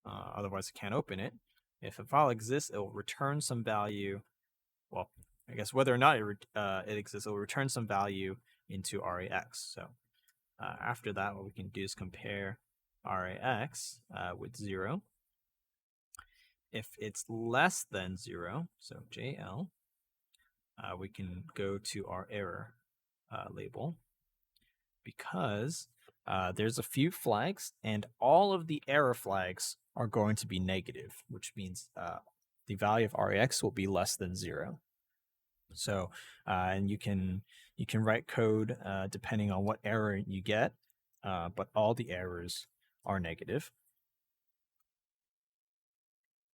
Otherwise, it can't open it. If a file exists, it will return some value. Well, I guess whether or not it exists, it will return some value into RAX. So after that, what we can do is compare RAX with 0. If it's less than 0, so JL, we can go to our error label, because there's a few flags, and all of the error flags are going to be negative, which means the value of RAX will be less than 0. So, and you can write code depending on what error you get, but all the errors are negative.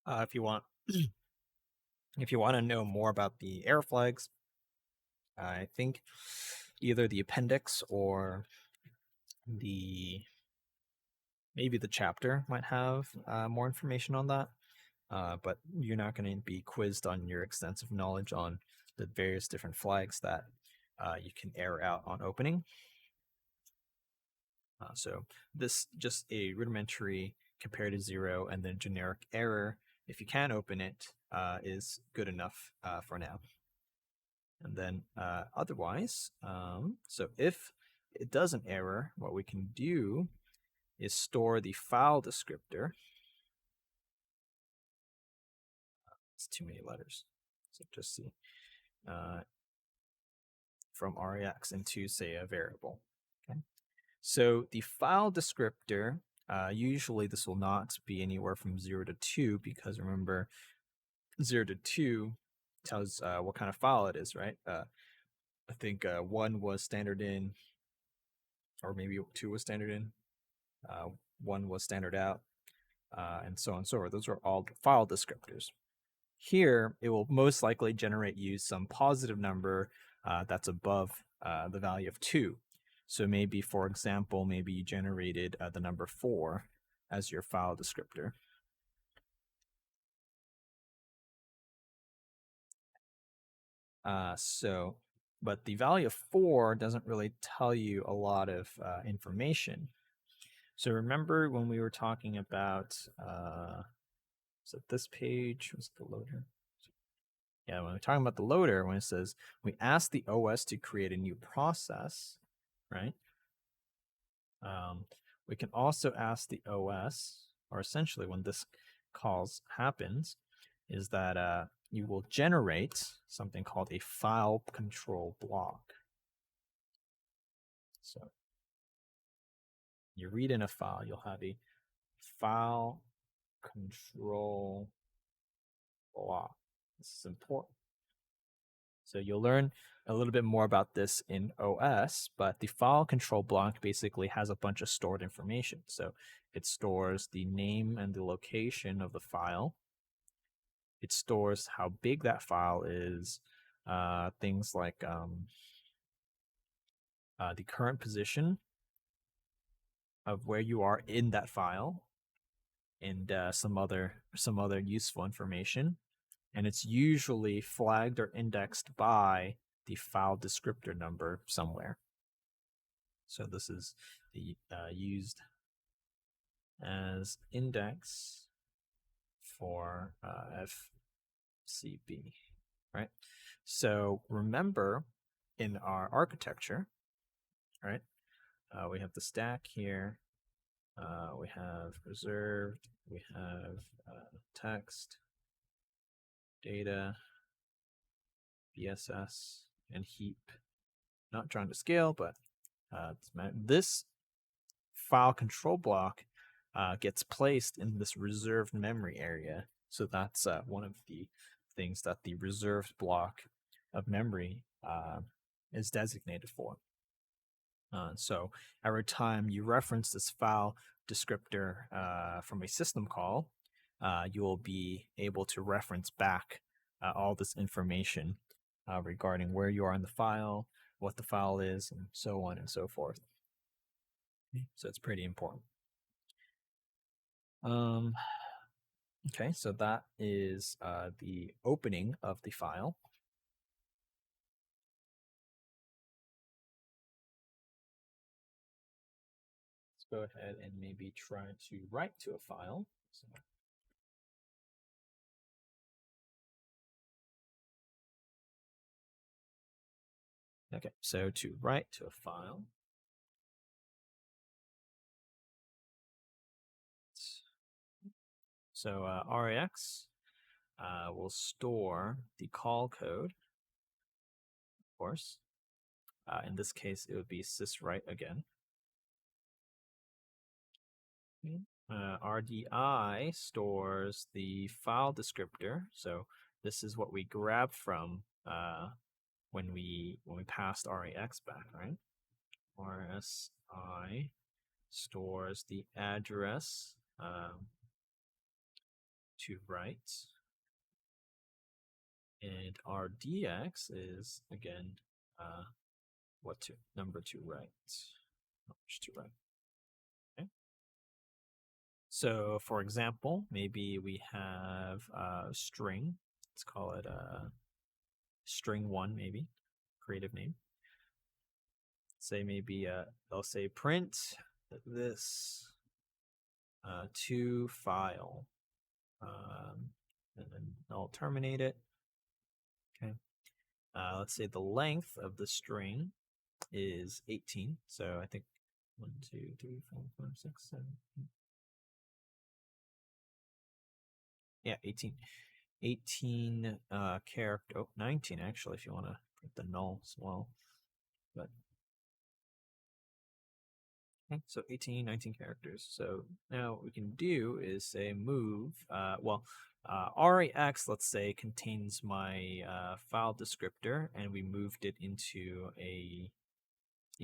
If you want to know more about the error flags, I think either the appendix or maybe the chapter might have more information on that. But you're not going to be quizzed on your extensive knowledge on the various different flags that you can error out on opening. So this just a rudimentary compare to 0 and then generic error, if you can open it, is good enough for now. And then otherwise, so if it doesn't error, what we can do is store the file descriptor. It's too many letters. So just see from REX into, say, a variable. Okay. So the file descriptor, usually this will not be anywhere from 0 to 2, because remember, 0 to 2 tells what kind of file it is, right? I think 1 was standard in, or maybe 2 was standard in, 1 was standard out, and so on and so forth. Those are all file descriptors. Here, it will most likely generate you some positive number that's above the value of 2. So maybe, for example, maybe you generated the number 4 as your file descriptor. But the value of 4 doesn't really tell you a lot of information. So remember when we were talking about, was it this page? Was it the loader? Yeah, when we're talking about the loader, when it says we ask the OS to create a new process, right? We can also ask the OS, or essentially when this calls happens, is that you will generate something called a file control block. So you read in a file, you'll have a file control block. This is important. So you'll learn a little bit more about this in OS, but the file control block basically has a bunch of stored information. So it stores the name and the location of the file. It stores how big that file is, things like the current position of where you are in that file, and some other useful information. And it's usually flagged or indexed by the file descriptor number somewhere. So this is the used as index for FCB, right? So remember, in our architecture, right, we have the stack here. We have reserved. We have text, data, BSS, and heap. Not trying to scale, but this file control block gets placed in this reserved memory area. So that's one of the things that the reserved block of memory is designated for. So every time you reference this file descriptor from a system call, you will be able to reference back all this information regarding where you are in the file, what the file is, and so on and so forth. So it's pretty important. Okay, so that is the opening of the file. Let's go ahead and maybe try to write to a file. So, okay, so to write to a file, so RAX will store the call code, of course. In this case, it would be syswrite again. RDI stores the file descriptor. So this is what we grab from when we passed RAX back, right? RSI stores the address to write, and RDX is again number to write, numbers to write. Okay. So for example, maybe we have a string. Let's call it string 1, maybe creative name. Say maybe they'll say print this to file, and then I'll terminate it. Okay. Let's say the length of the string is 18. So I think 1, 2, 3, 4, 5, 6, 7. Yeah, 18. 18 character. Oh, 19 actually, if you want to put the null as well. But okay, so 18, 19 characters. So now what we can do is say move. RAX, let's say, contains my file descriptor, and we moved it into a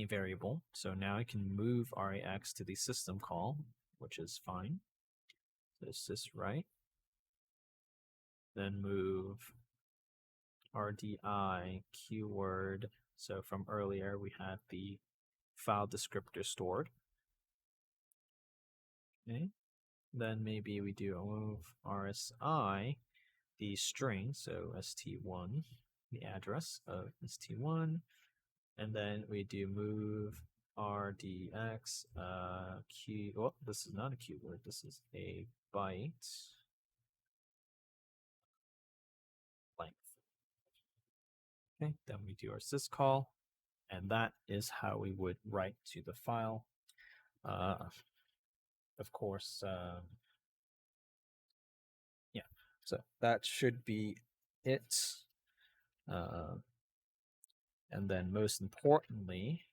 variable. So now I can move RAX to the system call, which is fine. So sys right. Then move RDI keyword. So from earlier, we had the file descriptor stored. Okay. Then maybe we do a move RSI, the string, so st1, the address of st1, and then we do move rdx q. Oh, this is not a keyword. This is a byte length. Okay. Then we do our syscall, and that is how we would write to the file. Of course, yeah. So that should be it. And then most importantly,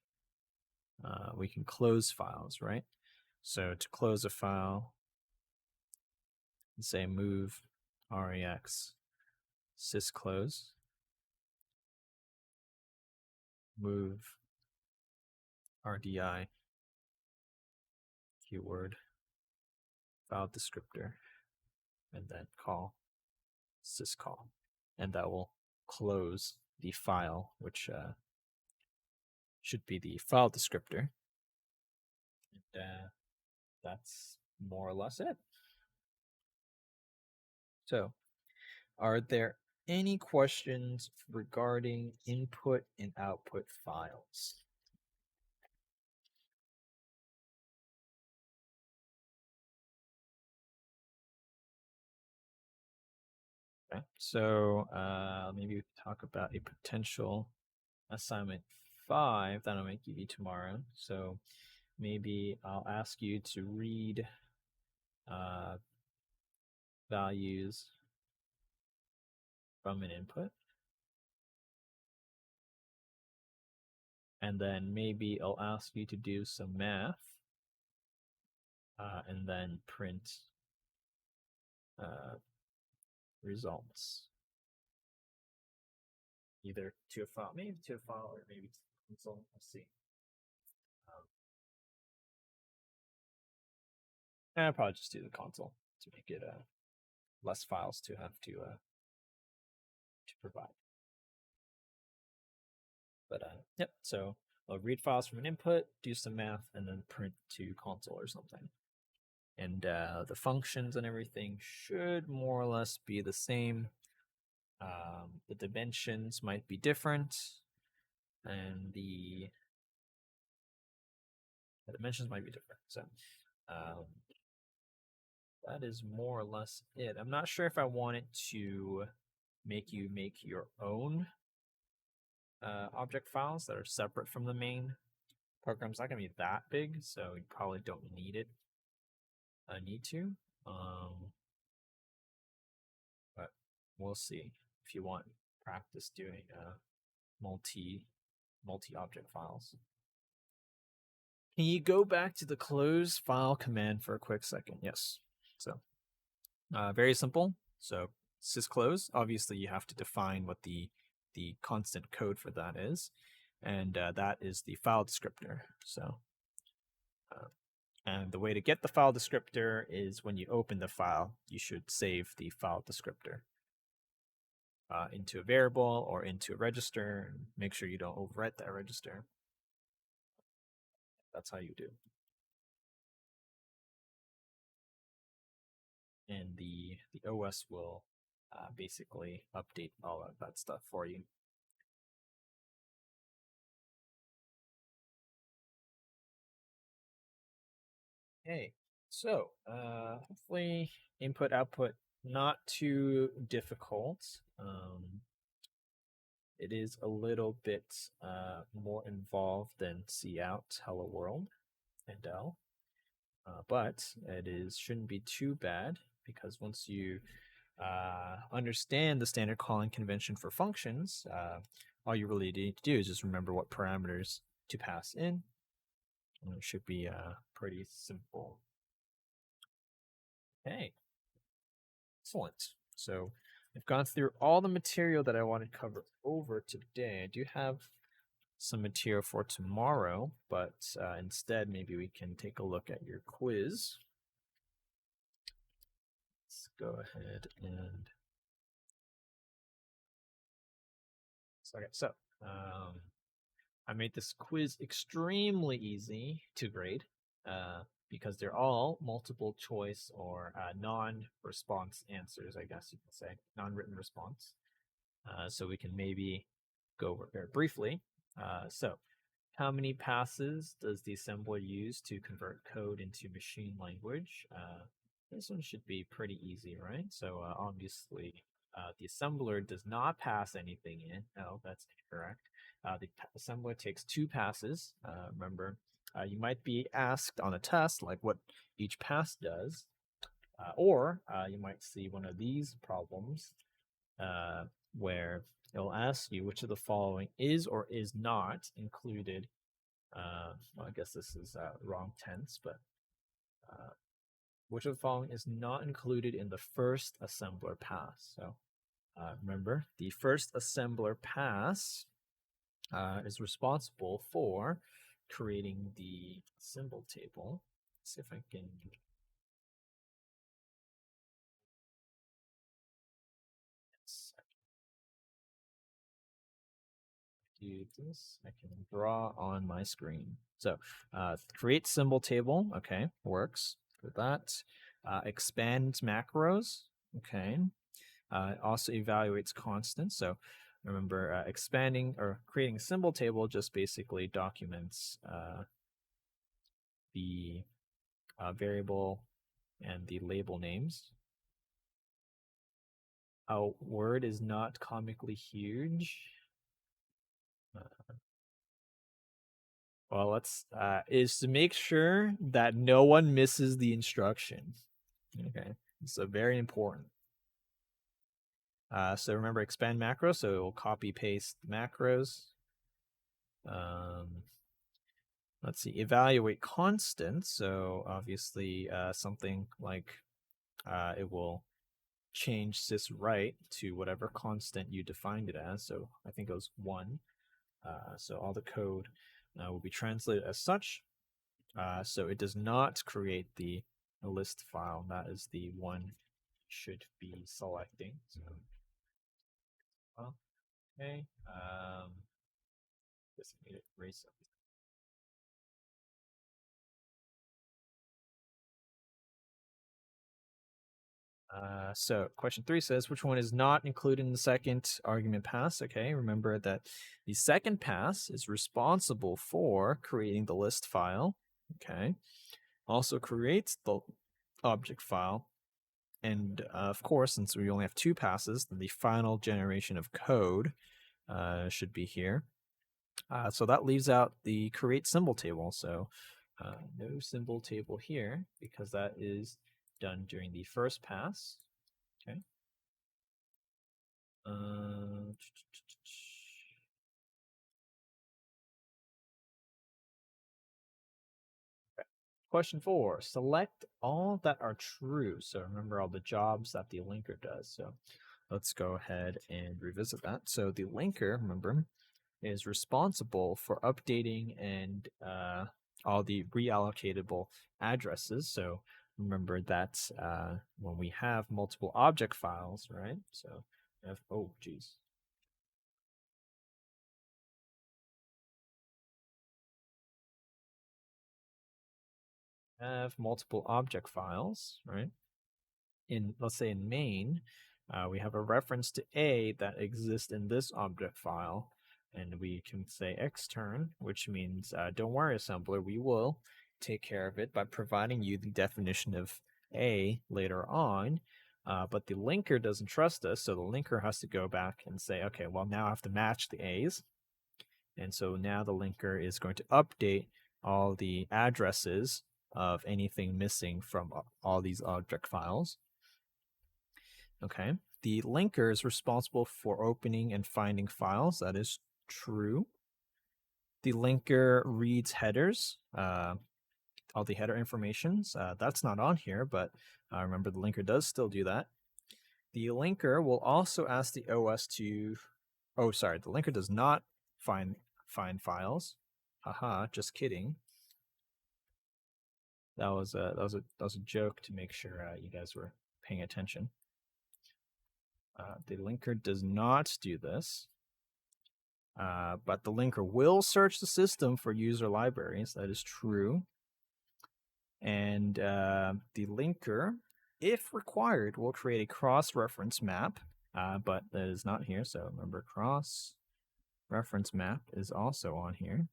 we can close files, right? So to close a file, say move rex sysclose, move rdi keyword file descriptor, and then call syscall, and that will close the file, which should be the file descriptor. And that's more or less it. So, are there any questions regarding input and output files? Okay, so maybe we can talk about a potential assignment 5 that I might give you tomorrow. So maybe I'll ask you to read values from an input. And then maybe I'll ask you to do some math and then print results. Either to a file, maybe to a file, or maybe to console. We'll see. I'll probably just do the console to make it less files to have to provide. But yep. So I'll read files from an input, do some math, and then print to console or something. And the functions and everything should more or less be the same. The dimensions might be different, and the dimensions might be different. So that is more or less it. I'm not sure if I wanted to make you make your own object files that are separate from the main. Program's not going to be that big, so you probably don't need it. Need to, but we'll see if you want practice doing multi-object files. Can you go back to the close file command for a quick second? Yes. So very simple. So sysclose, obviously you have to define what the constant code for that is, and that is the file descriptor. So and the way to get the file descriptor is when you open the file, you should save the file descriptor into a variable or into a register, and make sure you don't overwrite that register. That's how you do. And the OS will basically update all of that stuff for you. Okay, so hopefully input output not too difficult. It is a little bit more involved than cout, hello world, and L, but shouldn't be too bad because once you understand the standard calling convention for functions, all you really need to do is just remember what parameters to pass in, and it should be pretty simple. Okay, excellent. So I've gone through all the material that I want to cover over today. I do have some material for tomorrow, but instead maybe we can take a look at your quiz. Let's go ahead and so I made this quiz extremely easy to grade because they're all multiple choice or non-response answers, I guess you could say, non-written response. So we can maybe go over very briefly. So how many passes does the assembler use to convert code into machine language? This one should be pretty easy, right? So obviously the assembler does not pass anything in. No, that's incorrect. The assembler takes 2 passes. Remember, you might be asked on a test like what each pass does, or you might see one of these problems where it'll ask you which of the following is or is not included. Well, I guess this is wrong tense, but which of the following is not included in the first assembler pass? So remember, the first assembler pass is responsible for creating the symbol table. Let's see if I can do this. I can draw on my screen. So create symbol table. Okay, works for that. Expand macros. Okay. Also evaluates constants. So remember, expanding or creating a symbol table just basically documents the variable and the label names. A word is not comically huge. Well, let's is to make sure that no one misses the instructions. Okay, so very important. So remember, expand macro, so it will copy paste macros. Let's see, evaluate constant. So obviously, something like it will change this right to whatever constant you defined it as. So I think it was 1. So all the code will be translated as such. So it does not create the list file. That is the one should be selecting. So, well, okay. Just need to erase something. So question 3 says, which one is not included in the second argument pass? Okay, remember that the second pass is responsible for creating the list file. Okay, also creates the object file. And of course, since we only have 2 passes, then the final generation of code should be here. So that leaves out the create symbol table. So no symbol table here because that is done during the first pass. Okay. Question 4, select all that are true. So remember all the jobs that the linker does. So let's go ahead and revisit that. So the linker, remember, is responsible for updating and all the reallocatable addresses. So remember that when we have multiple object files, right? So if, oh, geez. Have multiple object files, right? In, let's say in main, we have a reference to A that exists in this object file, and we can say extern, which means don't worry, assembler, we will take care of it by providing you the definition of A later on. But the linker doesn't trust us, so the linker has to go back and say, okay, well, now I have to match the A's. And so now the linker is going to update all the addresses of anything missing from all these object files. Okay. The linker is responsible for opening and finding files. That is true. The linker reads headers, all the header informations. That's not on here, but remember the linker does still do that. The linker will also ask the OS to, oh, sorry, the linker does not find files. Haha, just kidding. That was a joke to make sure you guys were paying attention. The linker does not do this, but the linker will search the system for user libraries. That is true. And the linker, if required, will create a cross-reference map, but that is not here. So remember, cross-reference map is also on here.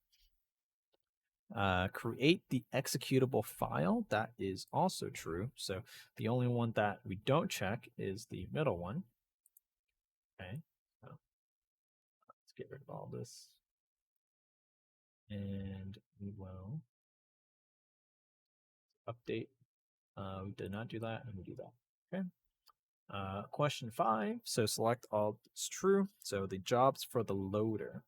Create the executable file. That is also true. So the only one that we don't check is the middle one. Okay, so let's get rid of all this. And we will update. We did not do that, and we do that. Okay. Question 5. So select all that's true. So the jobs for the loader.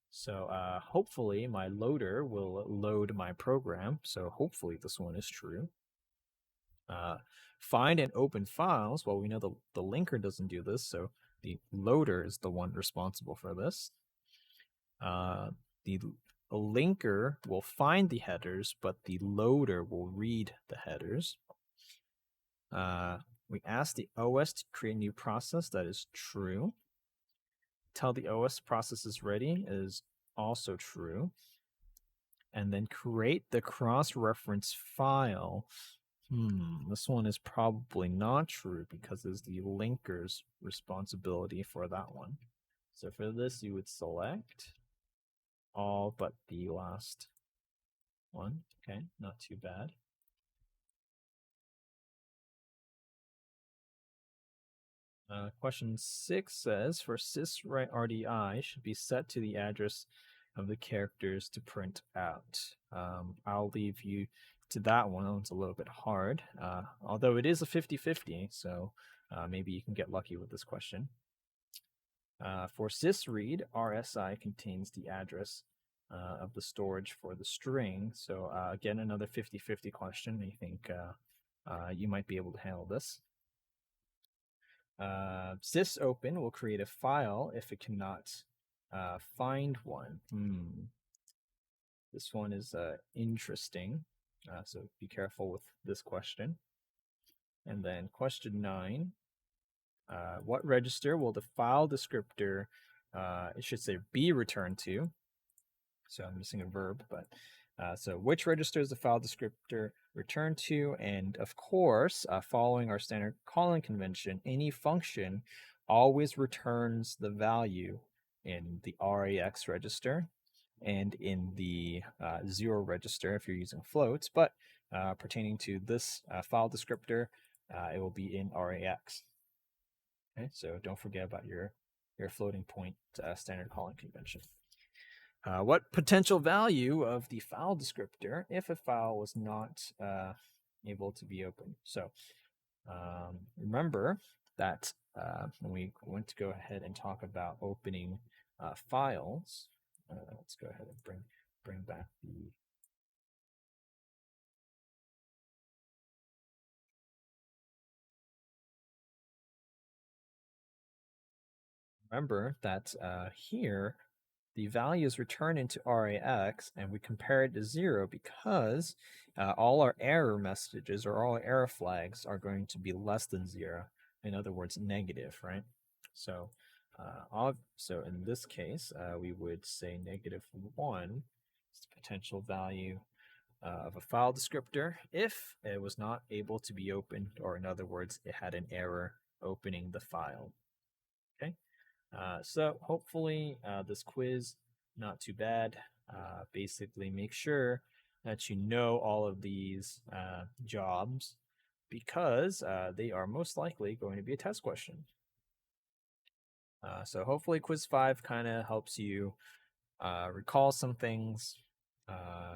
So hopefully my loader will load my program. So hopefully this one is true. Find and open files. Well, we know the linker doesn't do this, so the loader is the one responsible for this. The linker will find the headers, but the loader will read the headers. We ask the OS to create a new process. That is true. Tell the OS process is ready is also true. And then create the cross-reference file. This one is probably not true because it's the linker's responsibility for that one. So for this, you would select all but the last one. Okay, not too bad. Question 6 says, for syswrite RDI should be set to the address of the characters to print out. I'll leave you to that one. It's a little bit hard, although it is a 50-50, so maybe you can get lucky with this question. For sysread, RSI contains the address of the storage for the string. So again, another 50-50 question. I think you might be able to handle this. Sysopen will create a file if it cannot find one. This one is interesting, so be careful with this question. And then question 9, what register will the file descriptor, it should say be returned to? So I'm missing a verb, but so which register is the file descriptor returned to? And of course, following our standard calling convention, any function always returns the value in the RAX register and in the 0 register if you're using floats, but pertaining to this file descriptor, it will be in RAX. Okay, so don't forget about your floating point standard calling convention. What potential value of the file descriptor if a file was not able to be opened? So remember that when we want to go ahead and talk about opening files, let's go ahead and bring back the remember that here the value is returned into RAX and we compare it to 0 because all our error messages or all our error flags are going to be less than 0. In other words, negative, right? So so in this case, we would say -1 is the potential value of a file descriptor if it was not able to be opened, or in other words, it had an error opening the file. Okay, so hopefully this quiz, not too bad. Basically make sure that you know all of these jobs because they are most likely going to be a test question. So hopefully quiz 5 kind of helps you recall some things,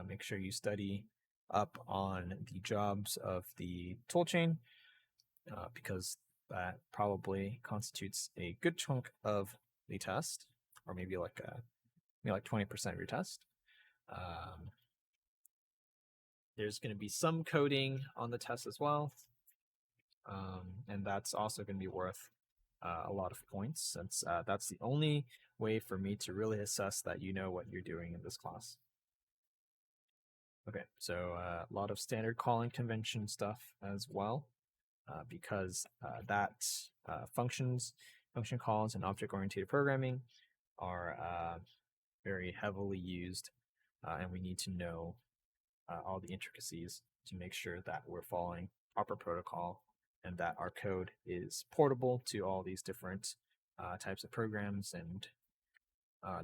make sure you study up on the jobs of the toolchain because that probably constitutes a good chunk of the test, or maybe like 20% of your test. There's going to be some coding on the test as well, and that's also going to be worth a lot of points since that's the only way for me to really assess that you know what you're doing in this class. Okay, so a lot of standard calling convention stuff as well, because function calls and object-oriented programming are very heavily used, and we need to know all the intricacies to make sure that we're following proper protocol and that our code is portable to all these different types of programs and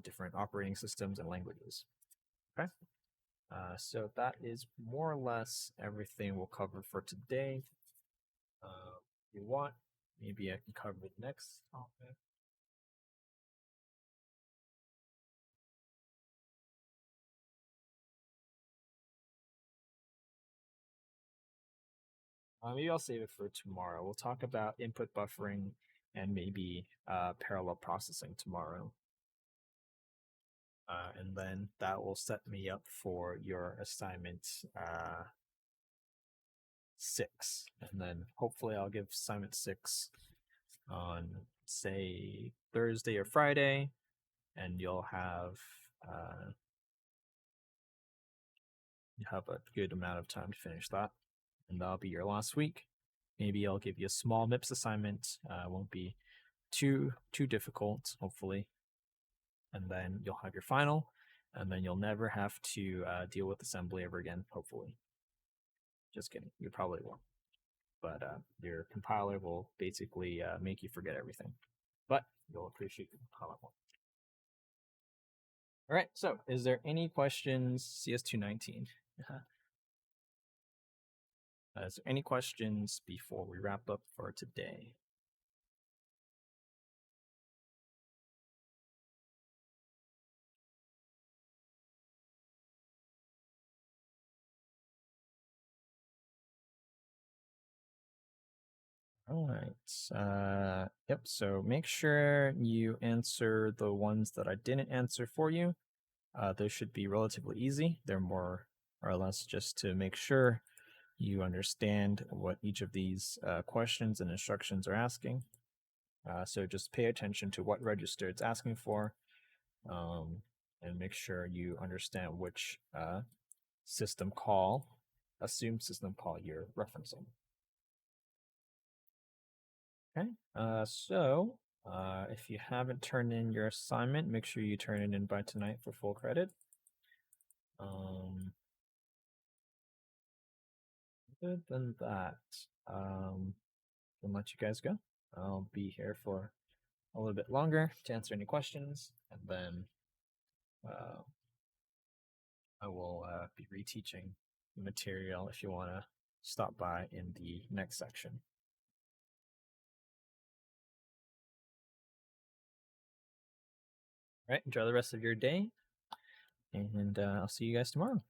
different operating systems and languages. Okay. So that is more or less everything we'll cover for today. If you want, maybe I can cover the next topic. Maybe I'll save it for tomorrow. We'll talk about input buffering and maybe parallel processing tomorrow. And then that will set me up for your assignment 6. And then hopefully I'll give assignment 6 on, say, Thursday or Friday, and you'll have a good amount of time to finish that. And that'll be your last week. Maybe I'll give you a small MIPS assignment. Won't be too difficult, hopefully. And then you'll have your final, and then you'll never have to deal with assembly ever again, hopefully. Just kidding. You probably will. But your compiler will basically make you forget everything. But you'll appreciate the compiler more. All right, so is there any questions, CS219? Is there any questions before we wrap up for today? All right. Yep. So make sure you answer the ones that I didn't answer for you. Those should be relatively easy. They're more or less just to make sure you understand what each of these questions and instructions are asking. So just pay attention to what register it's asking for, and make sure you understand which assumed system call you're referencing. Okay, so if you haven't turned in your assignment, make sure you turn it in by tonight for full credit. Other than that, I'll let you guys go. I'll be here for a little bit longer to answer any questions, and then I will be reteaching the material if you want to stop by in the next section. All right, enjoy the rest of your day, and I'll see you guys tomorrow.